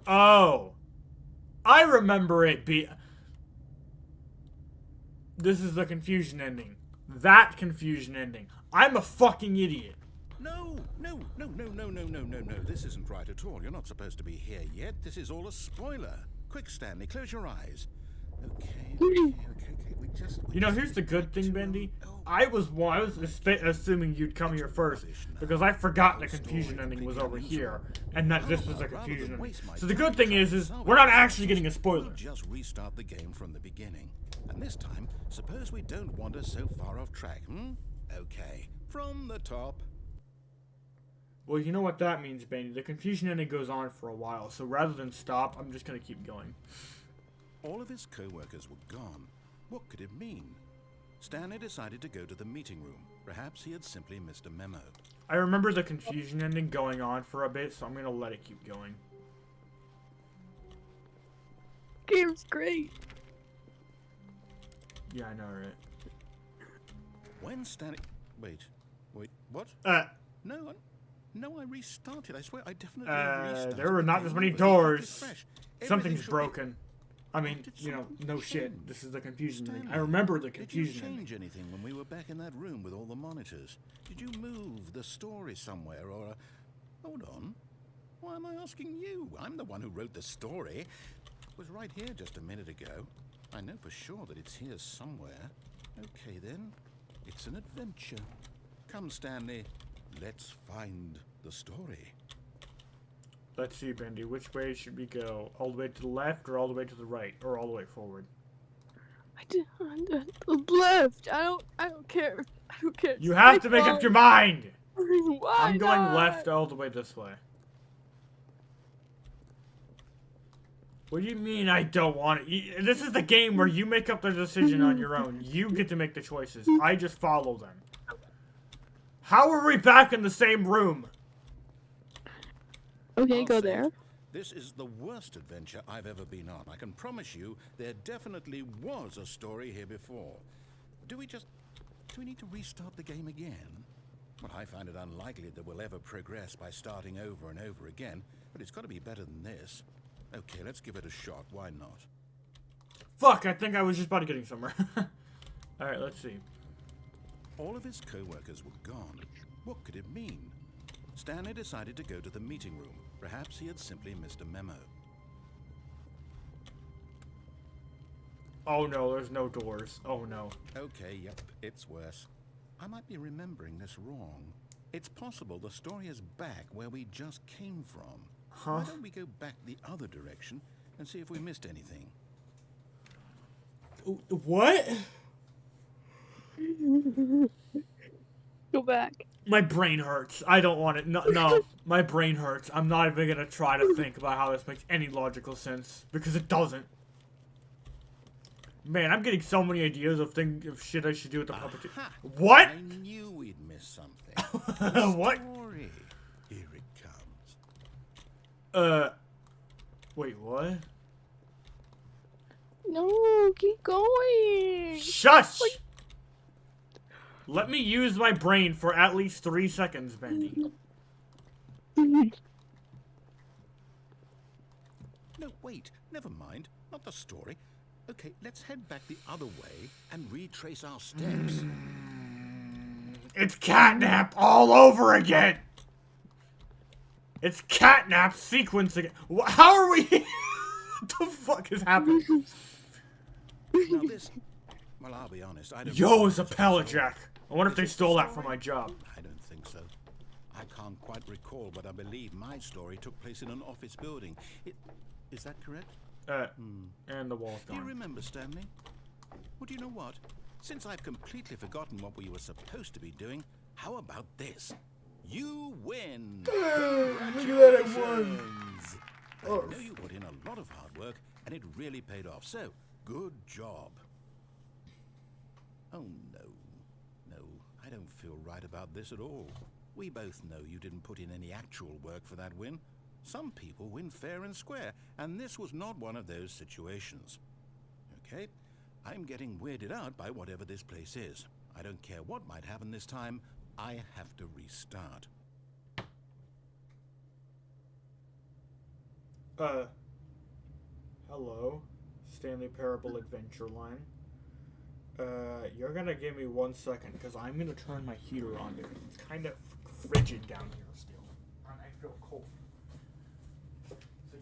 Oh! I remember it be... This is the confusion ending. That confusion ending. I'm a fucking idiot. No. This isn't right at all. You're not supposed to be here yet. This is all a spoiler. Quick, Stanley, close your eyes. Okay. You know, here's the good thing, Bendy. I was assuming you'd come here first because I forgot the confusion ending was over here and that this was a confusion ending. So the good thing is we're not actually getting a spoiler. We'll just restart the game from the beginning. And this time, suppose we don't wander so far off track, Okay, from the top. Well, you know what that means, Bendy. The confusion ending goes on for a while, so rather than stop, I'm just gonna keep going. All of his co-workers were gone. What could it mean? Stanley decided to go to the meeting room. Perhaps he had simply missed a memo. I remember the confusion ending going on for a bit, so I'm gonna let it keep going. Game's great. Yeah, I know, right? When Stanley... Wait, what? No, I restarted. I swear I definitely restarted. There were not as many doors. Something's broken. I mean, you know, no shit. This is the confusion thing. I remember the confusion Did you change ending. anything when we were back in that room with all the monitors? Did you move the story somewhere or... Hold on. Why am I asking you? I'm the one who wrote the story. It was right here just a minute ago. I know for sure that it's here somewhere. Okay, then. It's an adventure. Come, Stanley. Let's find the story. Let's see, Bendy. Which way should we go? All the way to the left or all the way to the right? Or all the way forward? The left. I don't care. I don't care. You have to make up your mind! Why I'm going not? left all the way this way. What do you mean I don't want it? This is the game where you make up the decision on your own. You get to make the choices. I just follow them. How are we back in the same room? Okay, I'll go say it. there. This is the worst adventure I've ever been on. I can promise you there definitely was a story here before. Do we need to restart the game again? Well, I find it unlikely that we'll ever progress by starting over and over again, but it's got to be better than this. Okay, let's give it a shot. Why not? Fuck, I think I was just about to getting somewhere. Alright, let's see. All of his co-workers were gone. What could it mean? Stanley decided to go to the meeting room. Perhaps he had simply missed a memo. Oh no, there's no doors. Oh no. Okay, yep, it's worse. I might be remembering this wrong. It's possible the story is back where we just came from. Huh? Why don't we go back the other direction and see if we missed anything? What? Go back. My brain hurts. I don't want it. No, my brain hurts. I'm not even gonna try to think about how this makes any logical sense. Because it doesn't. Man, I'm getting so many ideas of shit I should do with the puppeteer. Aha! What? I knew we'd miss something. What? Story. Here it comes. Wait, what? No, keep going. Shush! Let me use my brain for at least 3 seconds, Bendy. No, wait. Never mind. Not the story. Okay, let's head back the other way and retrace our steps. It's catnap all over again! It's catnap sequence again. How are we? What the fuck is happening? Now this... Well, I'll be honest, I don't... Yo, it's a pallet jack. I wonder if they stole that from my job. I don't think so. I can't quite recall, but I believe my story took place in an office building. Is that correct? And the wall's Do you gone. remember, Stanley? Well, do you know what? Since I've completely forgotten what we were supposed to be doing, how about this? You win! Congratulations! I know you put in a lot of hard work, and it really paid off, so good job. Oh, no, I don't feel right about this at all. We both know you didn't put in any actual work for that win. Some people win fair and square, and this was not one of those situations. Okay, I'm getting weirded out by whatever this place is. I don't care what might happen this time, I have to restart. Hello, Stanley Parable Adventure Line. You're gonna give me 1 second, because I'm gonna turn my heater on, because it's kind of frigid down here still. And I feel cold. So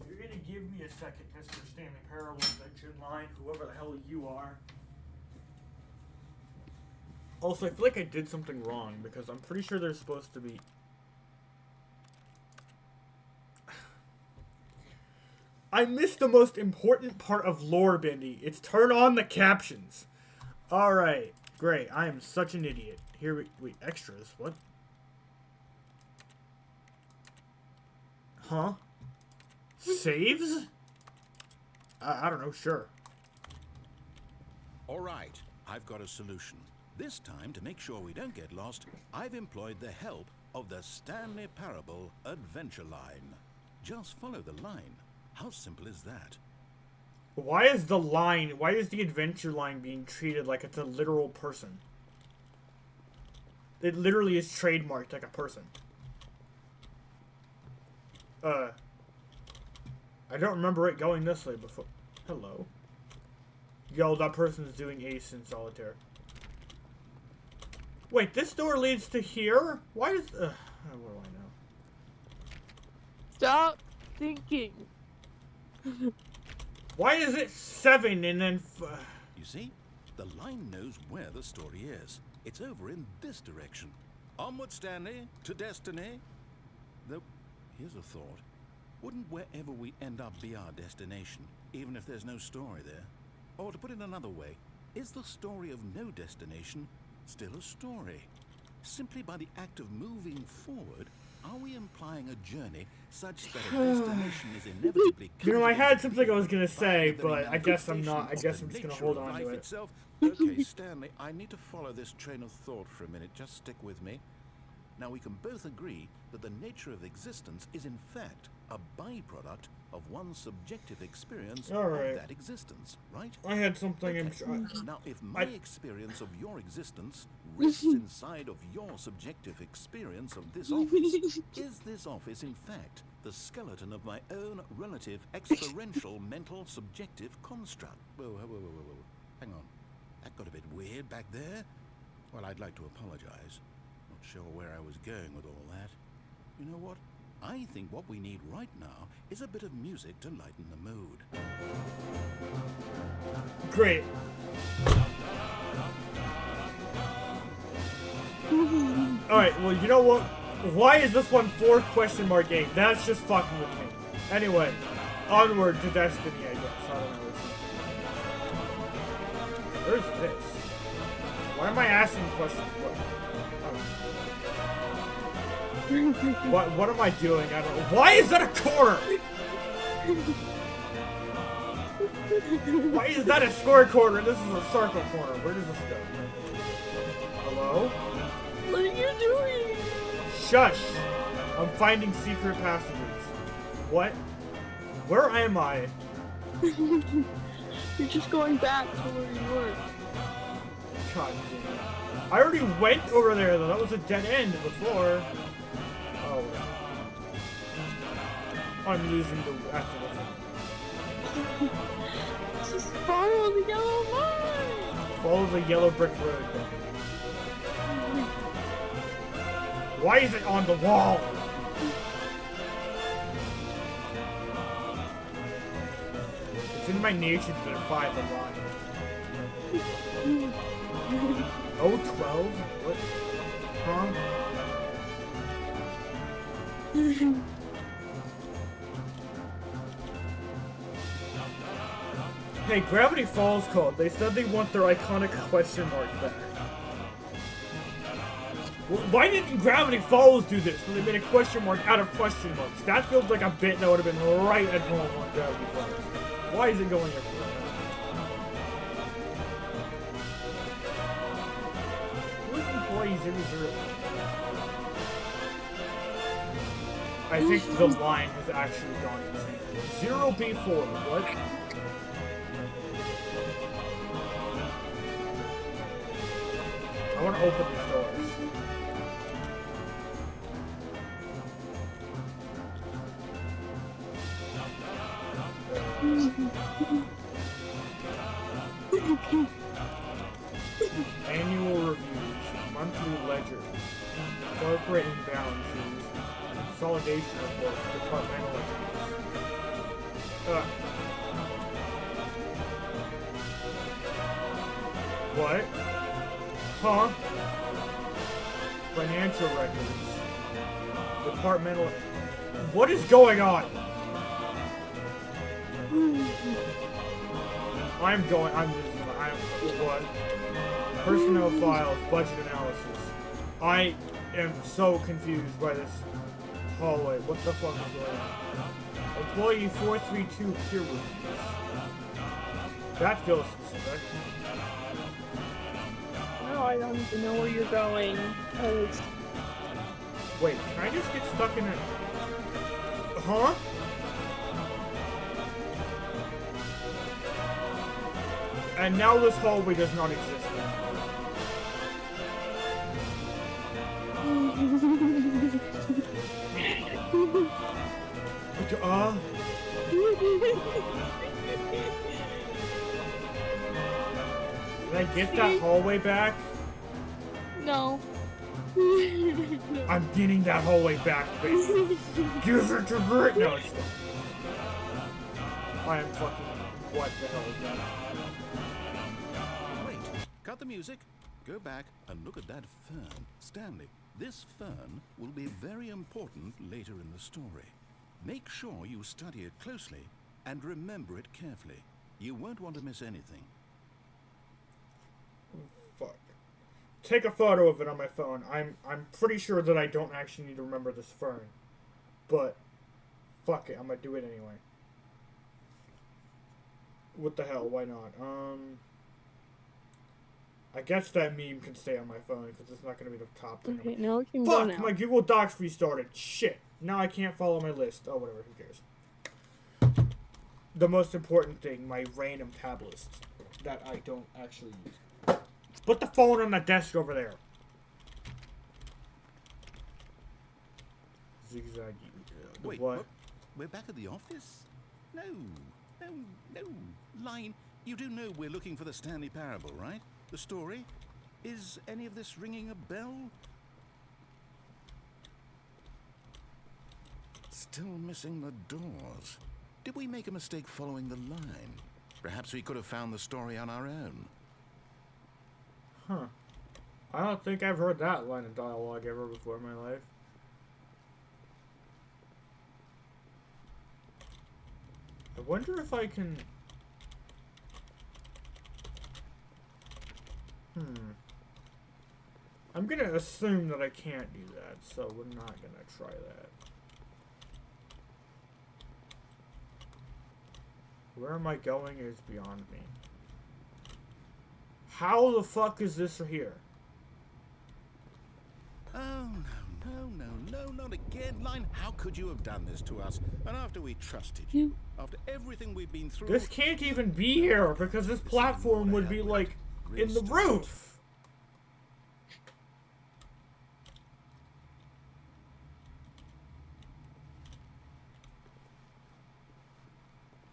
you're gonna give me a second, Mr. Stanley Parable Adventure Line, whoever the hell you are. Also, I feel like I did something wrong, because I'm pretty sure there's supposed to be... I missed the most important part of lore, Bendy. It's turn on the captions. Alright, great. I am such an idiot. Here wait, extras? What? Huh? Saves? I don't know, sure. Alright, I've got a solution. This time, to make sure we don't get lost, I've employed the help of the Stanley Parable Adventure Line. Just follow the line. How simple is that? Why is the adventure line being treated like it's a literal person? It literally is trademarked like a person. I don't remember it going this way before. Hello. Yo, that person's doing Ace in Solitaire. Wait, this door leads to here? Why does... what do I know? Stop thinking. Why is it 7 and then... You see? The line knows where the story is. It's over in this direction. Onward, Stanley, to destiny. Though, here's a thought. Wouldn't wherever we end up be our destination, even if there's no story there? Or to put it another way, is the story of no destination still a story? Simply by the act of moving forward, are we implying a journey such that a destination is inevitably... You know, I had something I was gonna say, but I guess I'm not. I guess I'm just gonna hold on to it. Itself. Okay, Stanley, I need to follow this train of thought for a minute. Just stick with me. Now, we can both agree that the nature of existence is in fact a byproduct of one's subjective experience of that existence, right? I had something Okay. Now, if my experience of your existence rests inside of your subjective experience of this office, is this office in fact the skeleton of my own relative experiential mental subjective construct? Whoa. Hang on. That got a bit weird back there. Well, I'd like to apologize. Not sure where I was going with all that. You know what? I think what we need right now is a bit of music to lighten the mood. Great. Alright, well, you know what? Why is this one 4 question mark game? That's just fucking with me. Anyway, onward to destiny, I guess. I don't know what's... Where's this? Why am I asking questions? What am I doing? I don't know. Why is that a corner? Why is that a square corner? This is a circle corner. Where does this go? Hello? What are you doing? Shush! I'm finding secret passages. What? Where am I? You're just going back to where you were. God damn it. I already went over there though. That was a dead end before. Oh. I'm losing the after this. Just follow the yellow line. Follow the yellow brick road. Why is it on the wall? It's in my nature to defy the line. Oh, 12? What? Huh? Hey, Gravity Falls called. They said they want their iconic question mark back. Why didn't Gravity Falls do this when they made a question mark out of question marks? That feels like a bit that would have been right at home on Gravity Falls. Why is it going everywhere? Who's employee 00? I think the line has actually gone insane. 0B4, what? I want to open these doors. Annual reviews, monthly ledgers, corporate imbalances, consolidation reports, departmental accounts. What? Huh? Financial records. Departmental... What is going on? I'm losing my... What? Personnel files, budget analysis. I am so confused by this hallway. What the fuck is going on? Employee 432 peer reviews. That feels specific. No, I don't even know where you're going. Wait, can I just get stuck in it? Huh? And now this hallway does not exist Did I get that hallway back? No. I'm getting that hallway back, baby. Give it to Grit! No, it's not. I am fucking... What the hell is that? Wait, cut the music. Go back and look at that fern. Stanley, this fern will be very important later in the story. Make sure you study it closely and remember it carefully. You won't want to miss anything. Fuck. Take a photo of it on my phone. I'm pretty sure that I don't actually need to remember this fern. But, fuck it, I'm gonna do it anyway. What the hell, why not? I guess that meme can stay on my phone, because it's not gonna be the top thing. Okay, now we can go now. Fuck, my Google Docs restarted. Shit. Now I can't follow my list. Oh, whatever, who cares? The most important thing, my random tab list that I don't actually use. Put the phone on the desk over there. Zigzag. Wait, what? We're back at the office? No. Line, you do know we're looking for the Stanley Parable, right? The story? Is any of this ringing a bell? Still missing the doors. Did we make a mistake following the line? Perhaps we could have found the story on our own. Huh. I don't think I've heard that line of dialogue ever before in my life. I wonder if I can... I'm gonna assume that I can't do that, so we're not gonna try that. Where am I going is beyond me. How the fuck is this here? Oh, no, not again, Line. How could you have done this to us? And after we trusted you, after everything we've been through... This can't even be here, because this platform would be, like, in the roof!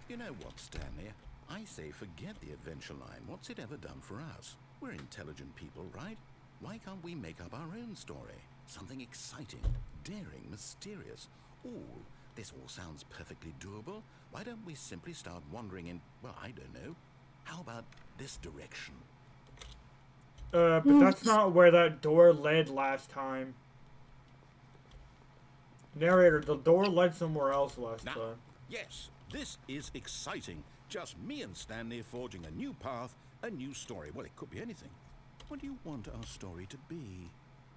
You know what, Stanley? I say forget the adventure line. What's it ever done for us? We're intelligent people, right? Why can't we make up our own story? Something exciting, daring, mysterious. Ooh, this all sounds perfectly doable. Why don't we simply start wandering in, well, I don't know. How about this direction? But that's not where that door led last time. Narrator, the door led somewhere else last time. Yes, this is exciting. Just me and Stanley forging a new path, a new story. Well, it could be anything. What do you want our story to be?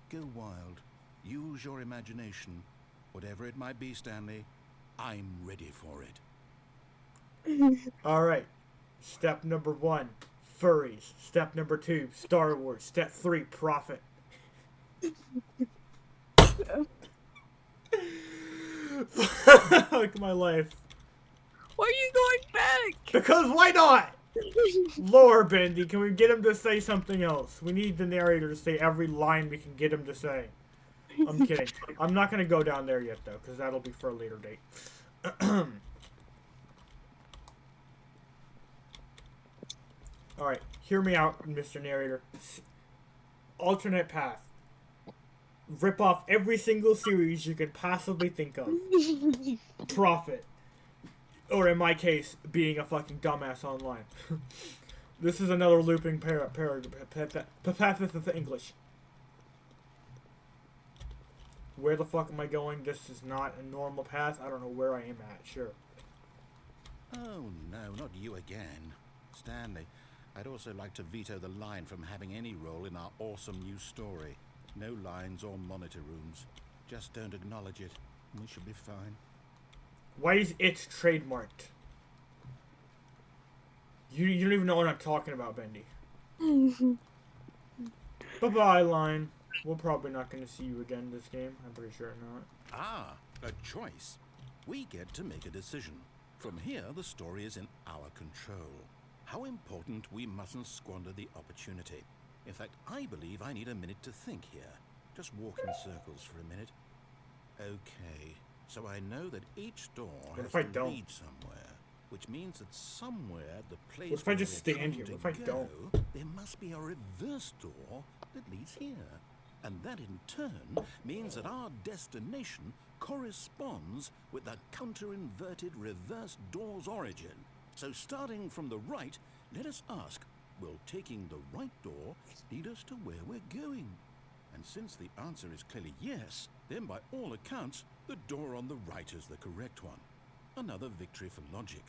Go wild. Use your imagination. Whatever it might be, Stanley, I'm ready for it. Alright. Step number 1, furries. Step number 2, Star Wars. Step 3, profit. Fuck my life. Why are you going back? Because why not? Lore, Bendy, can we get him to say something else? We need the narrator to say every line we can get him to say. I'm kidding. I'm not going to go down there yet, though, because that'll be for a later date. Alright, hear me out, Mr. Narrator. Alternate path. Rip off every single series you could possibly think of. Profit. Or in my case, being a fucking dumbass online. This is another looping English. Where the fuck am I going? This is not a normal path. I don't know where I am at. Sure. Oh, no, not you again. Stanley, I'd also like to veto the line from having any role in our awesome new story. No lines or monitor rooms. Just don't acknowledge it. We should be fine. Why is it trademarked? You don't even know what I'm talking about, Bendy. Bye-bye, line. We're probably not going to see you again this game. I'm pretty sure not. Ah, a choice. We get to make a decision. From here, the story is in our control. How important we mustn't squander the opportunity. In fact, I believe I need a minute to think here. Just walk in circles for a minute. Okay, so I know that each door has to lead somewhere, which means that somewhere the place what if I just stand here? What if I don't? There must be a reverse door that leads here. And that in turn means that our destination corresponds with the counter-inverted reverse door's origin. So starting from the right, let us ask, will taking the right door lead us to where we're going? And since the answer is clearly yes, then by all accounts, the door on the right is the correct one. Another victory for logic.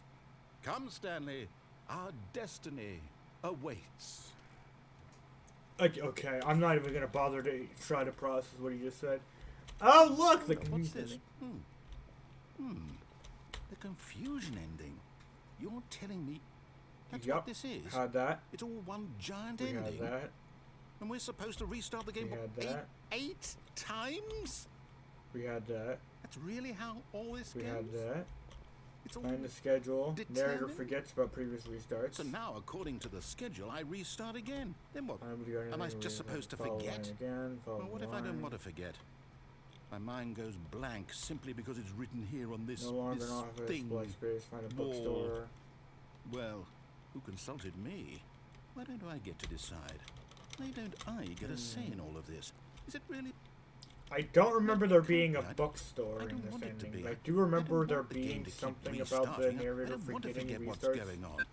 Come, Stanley, our destiny awaits. Okay, I'm not even gonna bother to try to process what he just said. Oh, look! What's this? The confusion ending. You're telling me that's what this is? Had that. It's all one giant We ending. had that. And we're supposed to restart the game We had that. eight times? We had that. That's really how all this We goes? had that. It's all And the schedule. Narrator determined? forgets about previous restarts. So now, according to the schedule, I restart again. Then what? Am I just supposed to forget? Again, Well, what if I don't want to forget? My mind goes blank simply because it's written here on this, No longer this an office, thing. display space, find a Wall. bookstore. Well, who consulted me? Why don't I get to decide? Why don't I get a say in all of this? Is it really... I don't remember there being a I bookstore in don't this want it to ending, be. but I do remember I don't there want the game being to keep something about the restarting. narrator I don't want to forgetting forget what's restarts. going on.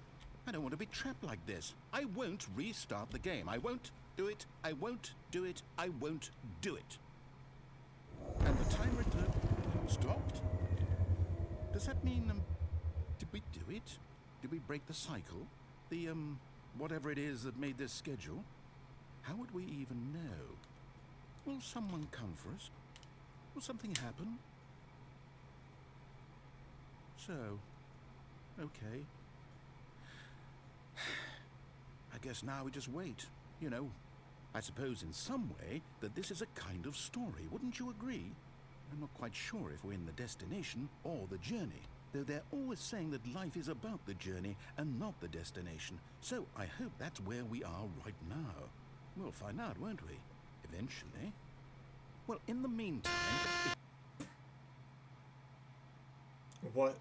I don't want to be trapped like this. I won't restart the game. I won't do it. I won't do it. I won't do it. And the timer stopped? Does that mean, did we do it? Did we break the cycle? The, whatever it is that made this schedule? How would we even know? Will someone come for us? Will something happen? So, okay, I guess now we just wait. You know, I suppose in some way that this is a kind of story, wouldn't you agree? I'm not quite sure if we're in the destination or the journey, though they're always saying that life is about the journey and not the destination, so I hope that's where we are right now. We'll find out, won't we? Eventually. Well, in the meantime... What?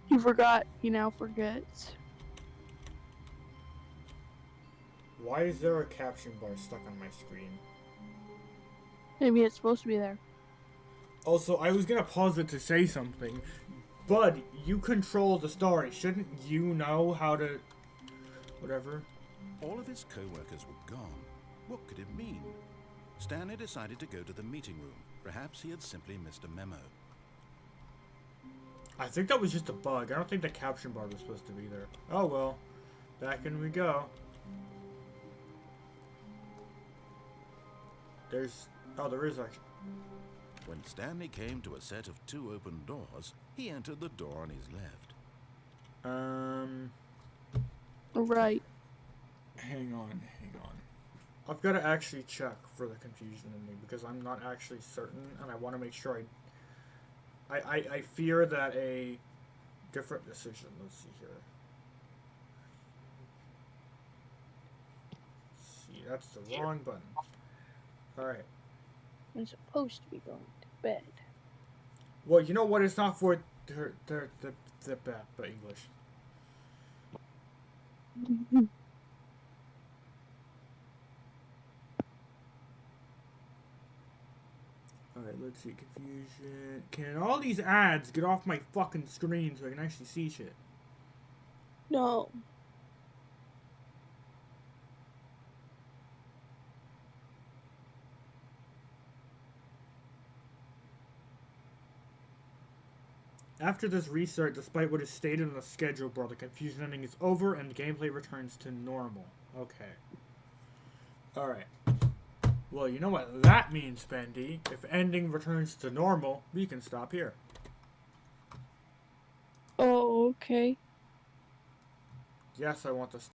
You forgot. He now forgets. Why is there a caption bar stuck on my screen? Maybe it's supposed to be there. Also, I was gonna pause it to say something. Bud, you control the story. Shouldn't you know how to... Whatever. All of his co-workers were gone. What could it mean? Stanley decided to go to the meeting room. Perhaps he had simply missed a memo. I think that was just a bug. I don't think the caption bar was supposed to be there. Oh well. Back in we go. There's... Oh, there is actually... When Stanley came to a set of 2 open doors, he entered the door on his left. Right. Hang on. I've got to actually check for the confusion in me because I'm not actually certain, and I want to make sure I fear that a different decision. Let's see here. See, that's the wrong button. Alright. I'm supposed to be going to bed. Well, you know what? It's not for the English. Alright, let's see. Confusion. Can all these ads get off my fucking screen so I can actually see shit? No. After this restart, despite what is stated in the schedule bar, the confusion ending is over and gameplay returns to normal. Okay. Alright. Well, you know what that means, Bendy. If ending returns to normal, we can stop here. Oh, okay. Yes, I want to